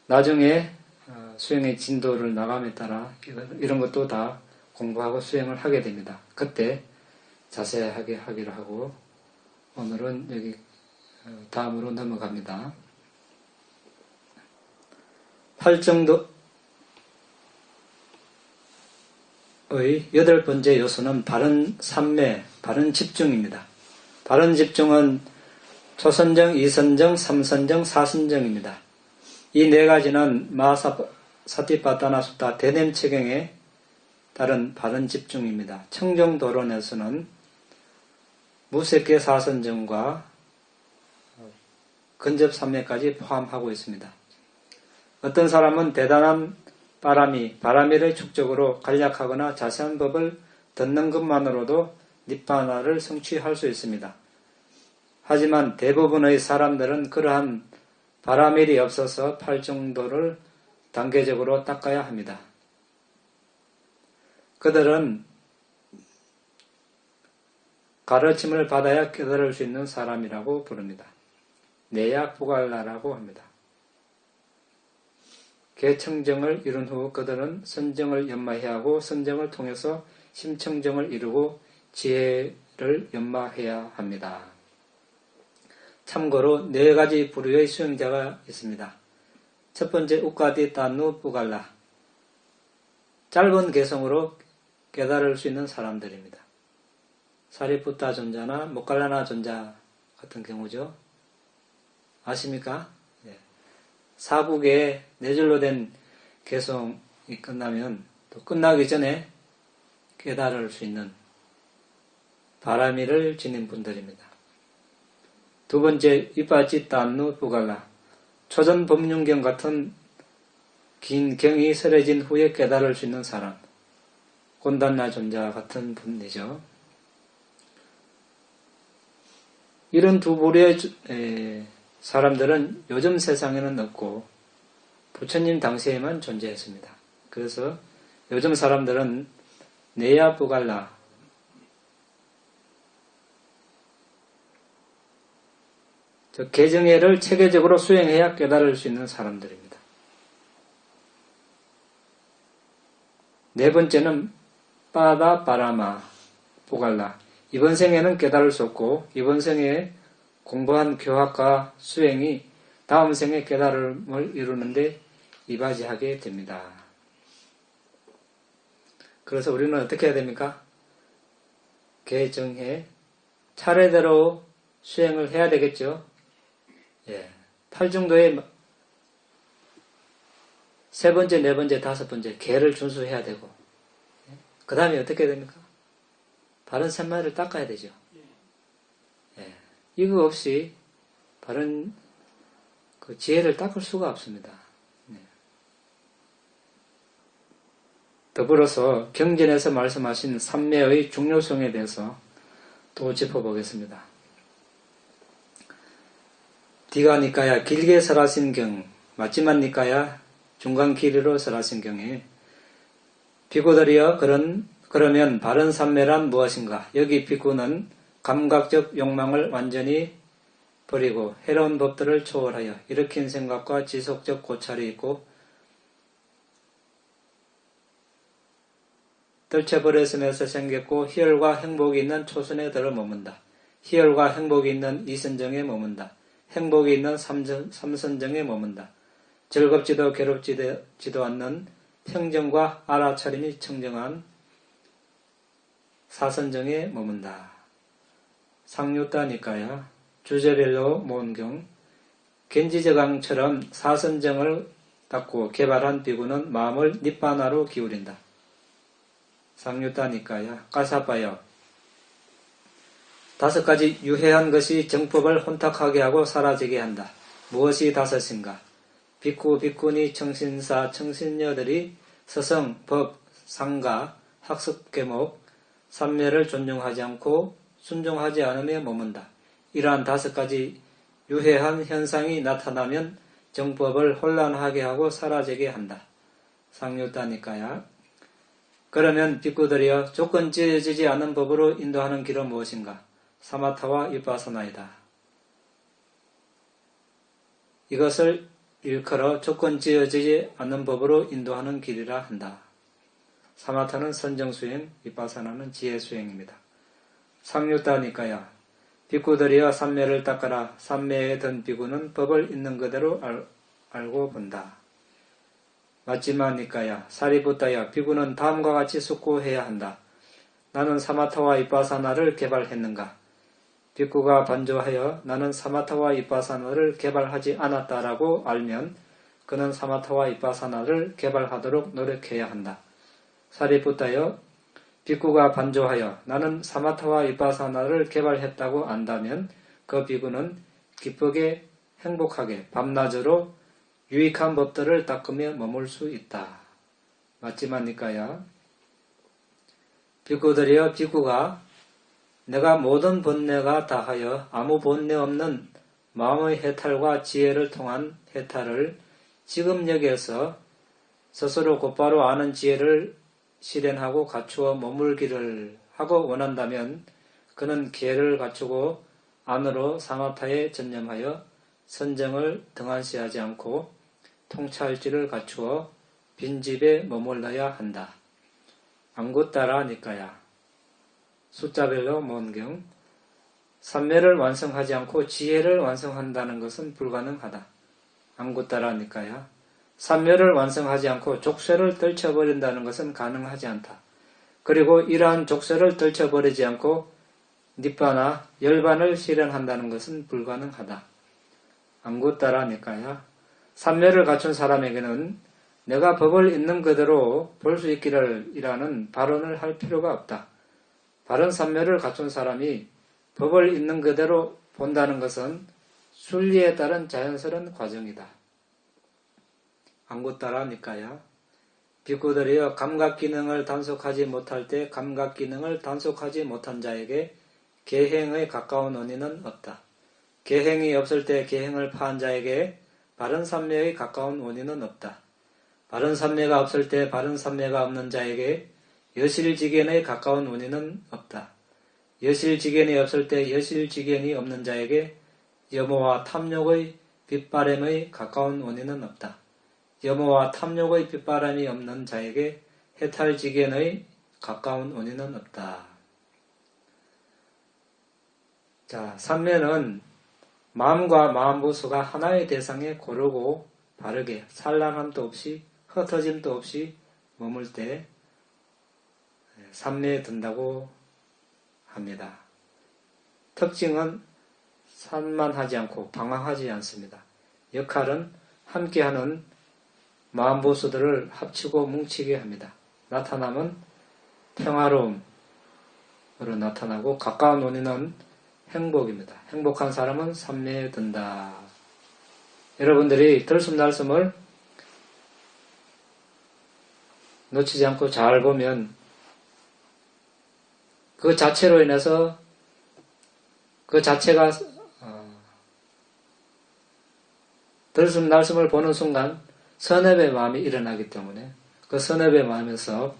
나중에 수행의 진도를 나감에 따라 이런 것도 다 공부하고 수행을 하게 됩니다. 그때 자세하게 하기로 하고, 오늘은 여기 다음으로 넘어갑니다. 8정도의 8번째 요소는 바른 삼매, 바른 집중입니다. 바른 집중은 초선정, 이선정, 삼선정, 사선정입니다. 이 네 가지는 마사티파타나 수타 대냄체경에 따른 바른 집중입니다. 청정도론에서는 무색계 사선정과 근접삼매까지 포함하고 있습니다. 어떤 사람은 대단한 바람이를 축적으로 간략하거나 자세한 법을 듣는 것만으로도 니빠나를 성취할 수 있습니다. 하지만 대부분의 사람들은 그러한 바라밀이 없어서 8정도를 단계적으로 닦아야 합니다. 그들은 가르침을 받아야 깨달을 수 있는 사람이라고 부릅니다. 네야부갈라라고 합니다. 개청정을 이룬 후 그들은 선정을 연마해야 하고, 선정을 통해서 심청정을 이루고 지혜를 연마해야 합니다. 참고로 4가지 부류의 수행자가 있습니다. 첫 번째 우까디 따누 부갈라, 짧은 개성으로 깨달을 수 있는 사람들입니다. 사리푸타 존자나 모칼라나 존자 같은 경우죠. 아십니까? 네. 사국에 4줄로 된 개성이 끝나면 또 끝나기 전에 깨달을 수 있는 바라미를 지닌 분들입니다. 두 번째 위빠치 따누 부갈라, 초전 법륜경 같은 긴 경이 설해진 후에 깨달을 수 있는 사람, 곤단나 존자 같은 분이죠. 이런 두 부류의 사람들은 요즘 세상에는 없고 부처님 당시에만 존재했습니다. 그래서 요즘 사람들은 네야부갈라, 개정회를 체계적으로 수행해야 깨달을 수 있는 사람들입니다. 네 번째는 빠다바라마 부갈라, 이번 생에는 깨달을 수 없고 이번 생에 공부한 교학과 수행이 다음 생에 깨달음을 이루는데 이바지하게 됩니다. 그래서 우리는 어떻게 해야 됩니까? 개정해 차례대로 수행을 해야 되겠죠. 8정도의 세 번째, 네 번째, 다섯 번째 개를 준수해야 되고, 그 다음에 어떻게 됩니까? 바른 산마를 닦아야 되죠. 이거 없이 바른 그 지혜를 닦을 수가 없습니다. 더불어서 경전에서 말씀하신 삼매의 중요성에 대해서 또 짚어보겠습니다. 디가 니까야 길게 설하신 경, 마지막 니까야 중간 길이로 설하신 경에 비구들이여 그러면 바른 삼매란 무엇인가? 여기 비구는 감각적 욕망을 완전히 버리고 해로운 법들을 초월하여 일으킨 생각과 지속적 고찰이 있고 떨쳐버렸음에서 생겼고 희열과 행복이 있는 초선에 들어 머문다. 희열과 행복이 있는 이선정에 머문다. 행복이 있는 삼선정에 머문다. 즐겁지도 괴롭지도 않는 평정과 알아차림이 청정한 사선정에 머문다. 상류따니까야 주제별로 모은 경 겐지저강처럼 사선정을 닦고 개발한 비구는 마음을 니빠나로 기울인다. 상류따니까야 까사빠여 다섯 가지 유해한 것이 정법을 혼탁하게 하고 사라지게 한다. 무엇이 다섯인가? 빅구, 빅구니, 청신사, 청신녀들이 서성, 법, 상가, 학습 계목, 삼매를 존중하지 않고 순종하지 않으며 머문다. 이러한 다섯 가지 유해한 현상이 나타나면 정법을 혼란하게 하고 사라지게 한다. 상류다니까야. 그러면 빅구들이여 조건 지어지지 않은 법으로 인도하는 길은 무엇인가? 사마타와 위파사나이다. 이것을 일컬어 조건 지어지지 않는 법으로 인도하는 길이라 한다. 사마타는 선정수행, 위파사나는 지혜수행입니다. 상류다니까야. 빅구들이여 삼매를 닦아라. 삼매에 든 빅구는 법을 있는 그대로 알고 본다. 맞지마니까야. 사리부타야. 빅구는 다음과 같이 숙고해야 한다. 나는 사마타와 위파사나를 개발했는가? 빅구가 반조하여 나는 사마타와 위파사나를 개발하지 않았다라고 알면 그는 사마타와 위파사나를 개발하도록 노력해야 한다. 사리부타여. 빅구가 반조하여 나는 사마타와 위파사나를 개발했다고 안다면 그 빅구는 기쁘게 행복하게 밤낮으로 유익한 법들을 닦으며 머물 수 있다. 맞지마니까야. 빅구들이여 빅구가 내가 모든 번뇌가 다하여 아무 번뇌 없는 마음의 해탈과 지혜를 통한 해탈을 지금 여기에서 스스로 곧바로 아는 지혜를 실현하고 갖추어 머물기를 하고 원한다면 그는 기회를 갖추고 안으로 사마타에 전념하여 선정을 등한시하지 않고 통찰지를 갖추어 빈집에 머물러야 한다. 안구따라니까야. 숫자별로 모은경. 삼매를 완성하지 않고 지혜를 완성한다는 것은 불가능하다. 안구따라니까야. 삼매를 완성하지 않고 족쇄를 떨쳐버린다는 것은 가능하지 않다. 그리고 이러한 족쇄를 떨쳐버리지 않고 니빠나 열반을 실현한다는 것은 불가능하다. 안구따라니까야. 삼매를 갖춘 사람에게는 내가 법을 있는 그대로 볼 수 있기를 이라는 발언을 할 필요가 없다. 바른 삼매를 갖춘 사람이 법을 있는 그대로 본다는 것은 순리에 따른 자연스러운 과정이다. 안구따라니까야. 빅구들이여 감각기능을 단속하지 못할 때 감각기능을 단속하지 못한 자에게 계행의 가까운 원인은 없다. 계행이 없을 때 계행을 파한 자에게 바른 삼매의 가까운 원인은 없다. 바른 삼매가 없을 때 바른 삼매가 없는 자에게 여실지견의 가까운 원인은 없다. 여실지견이 없을 때 여실지견이 없는 자에게 염호와 탐욕의 빗바람의 가까운 원인은 없다. 염호와 탐욕의 빗바람이 없는 자에게 해탈지견의 가까운 원인은 없다. 자, 삼매는 마음과 마음보수가 하나의 대상에 고르고 바르게 산란함도 없이 흩어짐도 없이 머물 때 삼매에 든다고 합니다. 특징은 산만하지 않고 방황하지 않습니다. 역할은 함께하는 마음보수들을 합치고 뭉치게 합니다. 나타남은 평화로움으로 나타나고 가까운 원인은 행복입니다. 행복한 사람은 삼매에 든다. 여러분들이 들숨날숨을 놓치지 않고 잘 보면 그 자체로 인해서 그 자체가 들숨날숨을 보는 순간 선협의 마음이 일어나기 때문에 그 선협의 마음에서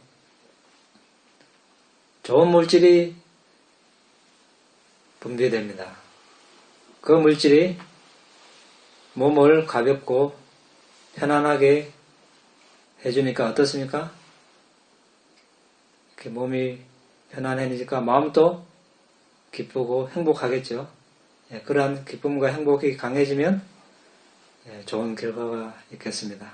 좋은 물질이 분비됩니다. 그 물질이 몸을 가볍고 편안하게 해주니까 어떻습니까? 이렇게 몸이 편안해지니까 마음도 기쁘고 행복하겠죠. 그러한 기쁨과 행복이 강해지면 좋은 결과가 있겠습니다.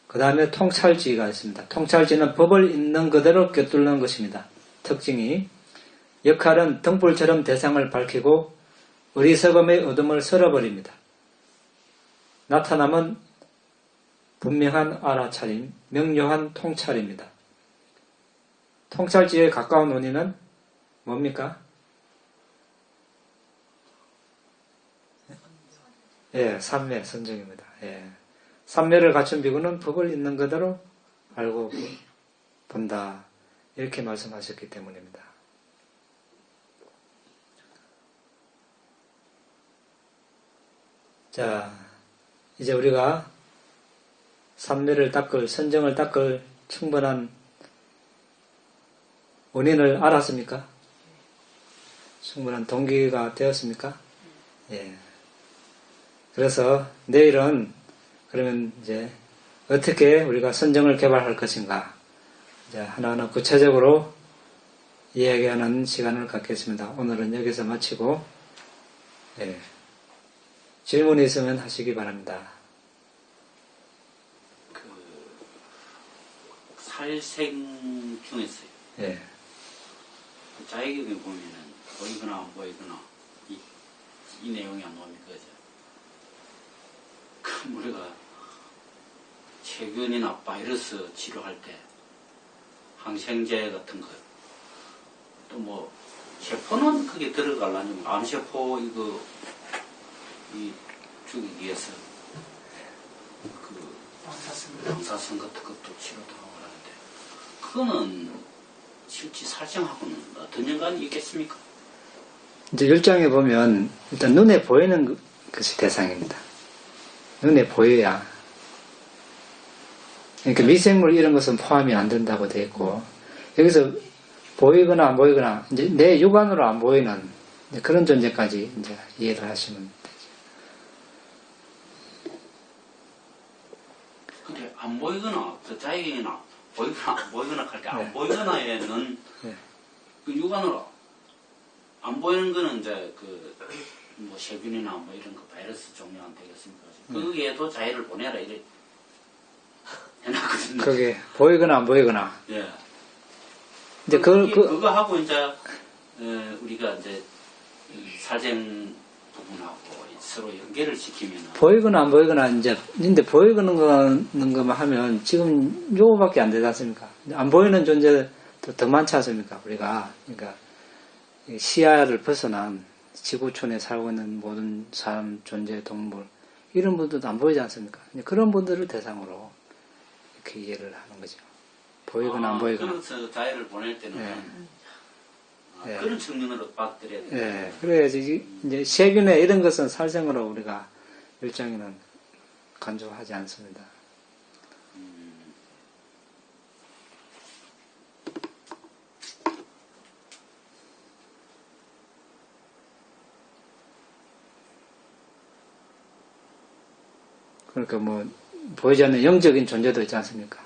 그 다음에 통찰지가 있습니다. 통찰지는 법을 있는 그대로 꿰뚫는 것입니다. 특징이 역할은 등불처럼 대상을 밝히고 어리석음의 어둠을 쓸어버립니다. 나타남은 분명한 알아차림, 명료한 통찰입니다. 통찰지에 가까운 원인은 뭡니까? 예, 삼매 선정입니다. 예. 삼매를 갖춘 비구는 법을 있는 그대로 알고 본다. 이렇게 말씀하셨기 때문입니다. 자, 이제 우리가 삼매를 닦을, 선정을 닦을 충분한 원인을 알았습니까? 충분한 동기가 되었습니까? 예. 그래서 내일은 그러면 이제 어떻게 우리가 선정을 개발할 것인가 이제 하나하나 구체적으로 이야기하는 시간을 갖겠습니다. 오늘은 여기서 마치고 예. 질문이 있으면 하시기 바랍니다. 그 살생 중에서요. 예. 자의경에 보면은 보이거나 안 보이거나 이 내용이 안 나옵니까? 그죠? 그 우리가 세균이나 바이러스 치료할 때 항생제 같은 거 또 뭐 세포는 그게 들어가려면 암세포 이거 이 주기 위해서 그 방사선 같은 것도 치료도 하고 하는데 그거는 실제 살생하고는 어떤 연관이 있겠습니까? 이제 1장에 보면 일단 눈에 보이는 것이 대상입니다. 눈에 보여야. 그러니까 미생물 이런 것은 포함이 안 된다고 되어 있고 여기서 보이거나 안 보이거나 이제 내 육안으로 안 보이는 그런 존재까지 이제 이해를 하시면 되죠. 근데 안 보이거나 그 자기나 보이거나 안 보이거나 할 때 안 네. 보이거나에는 네. 그 육안으로 안 보이는 거는 이제 그 뭐 세균이나 뭐 이런 거 바이러스 종류 안 되겠습니까? 거기에도 자해를 보내라 이래 해놨거든요. 그게 보이거나 안 보이거나. 예. 이제 그거 하고 이제 우리가 이제 이 살생 부분하고 서로 연결을 시키면 보이거나 안 보이거나 이제 근데 보이는 거만 하면 지금 요거밖에 안 되지 않습니까? 안 보이는 존재도 더 많지 않습니까? 우리가 그러니까 시야를 벗어난 지구촌에 살고 있는 모든 사람, 존재, 동물 이런 분들도 안 보이지 않습니까? 그런 분들을 대상으로 이렇게 이해를 하는 거죠. 보이거나 안 보이거나. 그래서 자해를 보낼 때는 예. 그런 측면으로 받들여야 돼요. 예, 그래야지 이제 세균에 이런 것은 살생으로 우리가 일장에는 간주하지 않습니다. 그러니까 뭐 보이지 않는 영적인 존재도 있지 않습니까?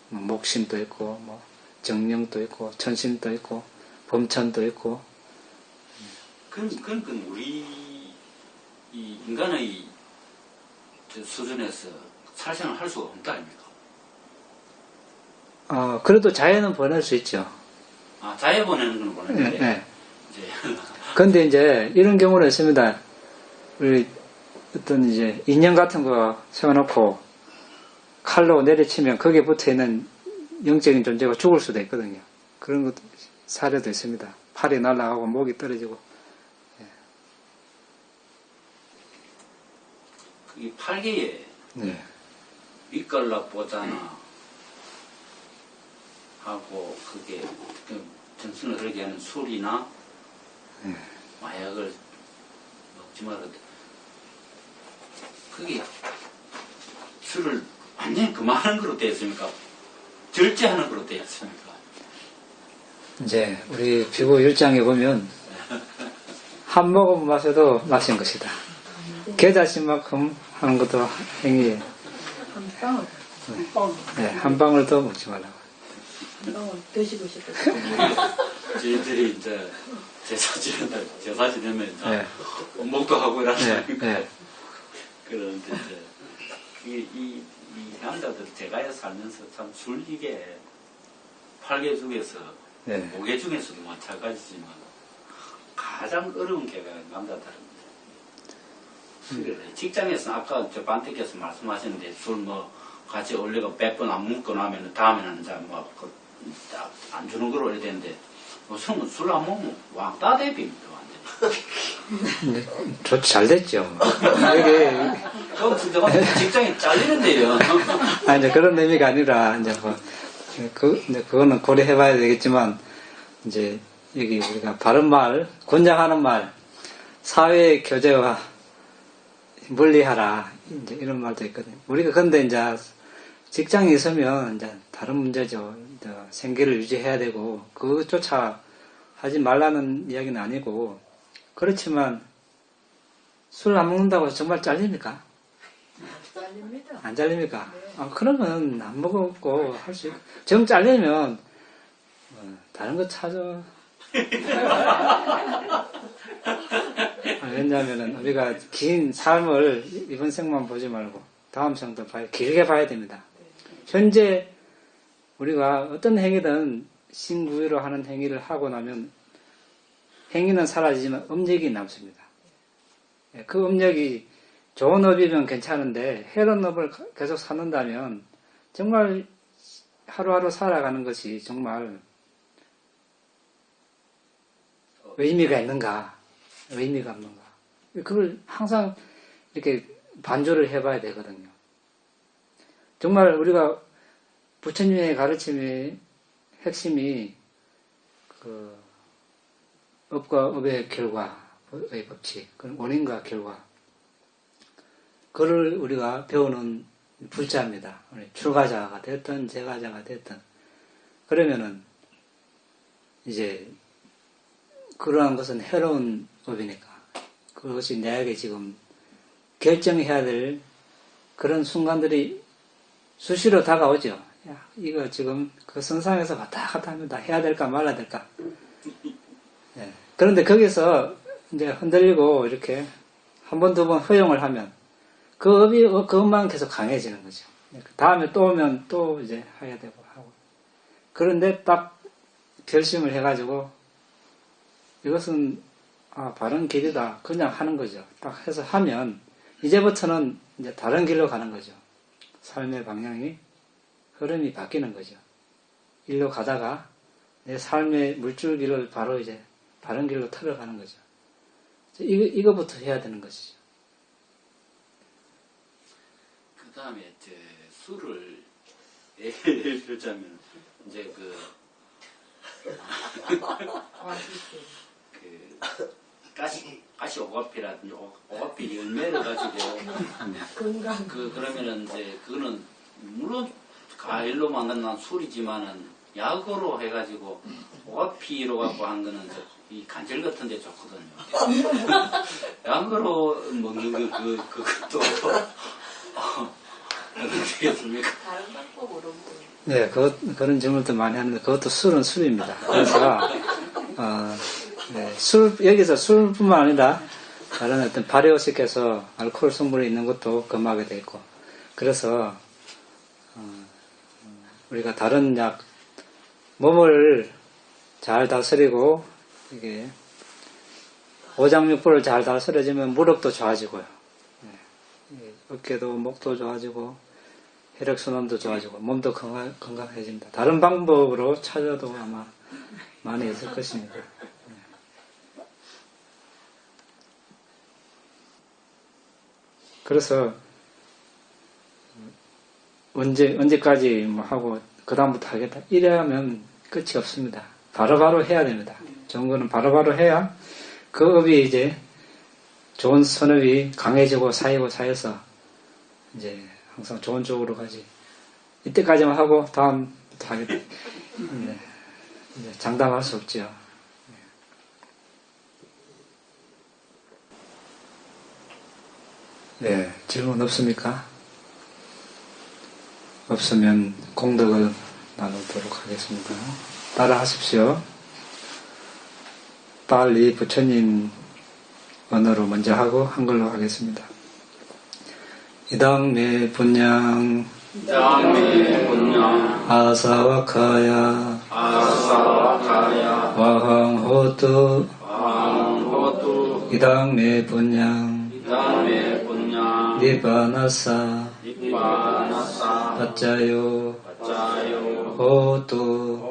뭐 목신도 있고, 뭐 정령도 있고, 천신도 있고, 범천도 있고. 그러니까 우리 이 인간의 수준에서 살생을 할 수가 없다 아닙니까? 그래도 자연은 보낼 수 있죠. 아, 자해 보내는 건 보내는데. 예, 예. 이제 근데 이제 이런 경우는 있습니다. 우리 어떤 이제 인형 같은 거 세워놓고 칼로 내리치면 거기에 붙어 있는 영적인 존재가 죽을 수도 있거든요. 그런 것도 사례도 있습니다. 팔이 날아가고 목이 떨어지고. 그게 팔개에 네. 윗갈락 보잖아 하고 그게 그 정신을 흐르게 하는 술이나 마약을 먹지 말아야 돼. 그게 술을 완전히 그만하는 거로 되어 있습니까? 절제하는 거로 되어 있습니까? 이제 우리 비구 1장에 보면 한 모금 마셔도 마신 것이다. 계자신만큼 하는 것도 행위에 한 방울 더 먹지 말라고. 드시고 싶었어요. 저희들이 이제 제사 지내면 이제 네. 목도 하고 이러잖아요. 네. 그런데 이제 이 남자들 제가 살면서 참 술 이게 8개 중에서 네. 5개 중에서도 마찬가지지만 가장 어려운 개가 남자들은 술이래. 직장에서 아까 저 반대께서 말씀하셨는데 술 뭐 같이 올리고 100번 안 먹고 나면 다음에는 이제 뭐 안 주는 걸로 해야 되는데 요즘은 술 안 먹으면 왕따 대비입니다, 완전. 좋지, 잘 됐죠. 이게, 그럼 내가 직장에 잘리는데요. 이제 그런 의미가 아니라, 이제 뭐, 이제 그거는 고려해봐야 되겠지만, 이제, 여기 우리가 바른 말, 권장하는 말, 사회 교제와 물리하라, 이제 이런 말도 있거든요. 우리가 근데 이제, 직장에 있으면 이제 다른 문제죠. 이제 생계를 유지해야 되고, 그것조차 하지 말라는 이야기는 아니고, 그렇지만, 술 안 먹는다고 정말 잘립니까? 잘립니다. 안 잘립니까? 그러면 안 먹고 할 수 있고, 정 잘리면, 다른 거 찾아. 왜냐면은 우리가 긴 삶을 이번 생만 보지 말고, 다음 생도 길게 봐야 됩니다. 현재 우리가 어떤 행위든 신구유로 하는 행위를 하고 나면 행위는 사라지지만 업력이 남습니다. 그 업력이 좋은 업이면 괜찮은데 해로운 업을 계속 사는다면 정말 하루하루 살아가는 것이 정말 의미가 있는가, 의미가 없는가. 그걸 항상 이렇게 반조를 해봐야 되거든요. 정말 우리가 부처님의 가르침의 핵심이 그 업과 업의 결과의 법칙, 그 원인과 결과, 그를 우리가 배우는 불자입니다. 출가자가 됐든 제가자가 됐든. 그러면은 이제 그러한 것은 해로운 법이니까 그것이 내게 지금 결정해야 될 그런 순간들이 수시로 다가오죠. 야, 이거 지금 그 선상에서 왔다 갔다 합니다. 해야 될까 말아야 될까. 예. 그런데 거기서 이제 흔들리고 이렇게 한 번, 두 번 허용을 하면 그 업이, 그것만 계속 강해지는 거죠. 다음에 또 오면 또 이제 해야 되고 하고. 그런데 딱 결심을 해가지고 이것은 바른 길이다. 그냥 하는 거죠. 딱 해서 하면 이제부터는 이제 다른 길로 가는 거죠. 삶의 방향이, 흐름이 바뀌는 거죠. 일로 가다가 내 삶의 물줄기를 바로 이제 바른 길로 틀어가는 거죠. 이거부터 해야 되는 것이죠. 그 다음에 술을 예를 들자면 이제 가시 오가피라든지 오가피 열매를 가지고 건강. 그러면은 이제 그거는 물론 과일로 만든 술이지만은 약으로 해가지고 오가피로 갖고 한 거는 이 간절 같은 데 좋거든요. 약으로 먹는 그것도 어떻겠습니까? 다른 방법으로 네, 그런 질문도 많이 하는데 그것도 술은 술입니다. 그래서 네, 여기서 술뿐만 아니라 다른 어떤 발효식해서 알코올 성분이 있는 것도 금하게 돼 있고, 그래서 우리가 다른 약, 몸을 잘 다스리고 이게 오장육부를 잘 다스려지면 무력도 좋아지고요. 네, 어깨도 목도 좋아지고 혈액순환도 좋아지고 몸도 건강해집니다. 다른 방법으로 찾아도 아마 많이 있을 것입니다. 그래서 언제까지 뭐 하고 그 다음부터 하겠다 이래야면 끝이 없습니다. 바로바로 해야 됩니다. 좋은 거는 바로바로 해야 그 업이 이제 좋은 선업이 강해지고 쌓여서 이제 항상 좋은 쪽으로 가지. 이때까지만 하고 다음부터 하겠다. 이제 장담할 수 없죠. 네, 질문 없습니까? 없으면 공덕을 나누도록 하겠습니다. 따라 하십시오. 빨리 부처님 언어로 먼저 하고 한글로 하겠습니다. 이당매 분양 이당매 분양 아사와카야 와항호뚜 이당매 분양 니바나사 빠짜요 호뚜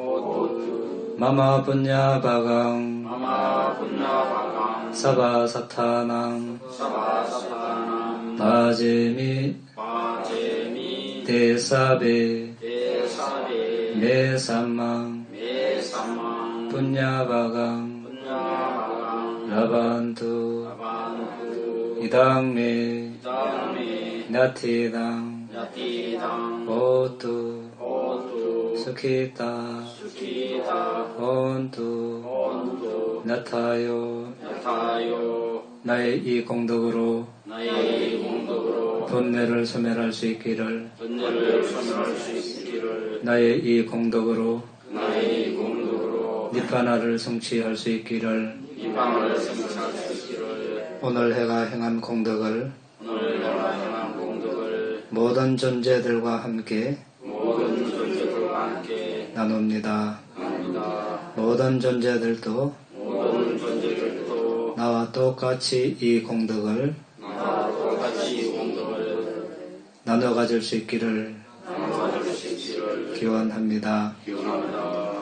마마 분야바강 마마 분야바강 사바사타낭 사바사타남 마제미 바제미 대사베 대사베 메삼망 메삼망 분야바강 분야바강 라반투 라반투 이당메 이다메 나티당 야티당 오투 오투 스키타 수키다 온투 온투 나타요 야타요 나의 이 공덕으로 나의 공덕으로 번뇌를 소멸할 수 있기를 번뇌를 소멸할 수 있기를 나의 이 공덕으로 나의 공덕으로 니파나를 성취할 수 있기를 이방을 성취할 수 있기를 오늘 해가 행한 공덕을 오늘 내가 행한 공덕을 모든 존재들과 함께 모든 존재들과 함께 나눕니다. 합니다. 모든 존재들도 모든 존재들도 나와 똑같이 이 공덕을 나와 똑같이 이 공덕을 나눠 가질 수 있기를 나눠줄 수 있기를 기원합니다. 기원합니다.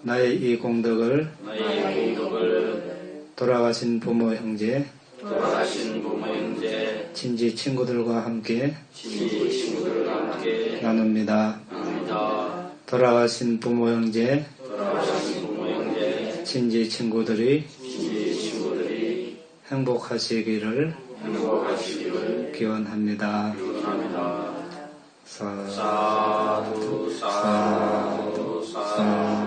나의 이 공덕을 나의 공덕을 돌아가신 부모 형제 돌아가신 부모 형제 친지 친구들과 함께 친지 친구들과 함께 나눕니다. 합니다. 돌아가신 부모 형제 돌아가신 부모 형제 친지 친구들이 친지 친구들이 행복하시기를 행복하시기를 기원합니다. 기원합니다. 사 사두 사두 사두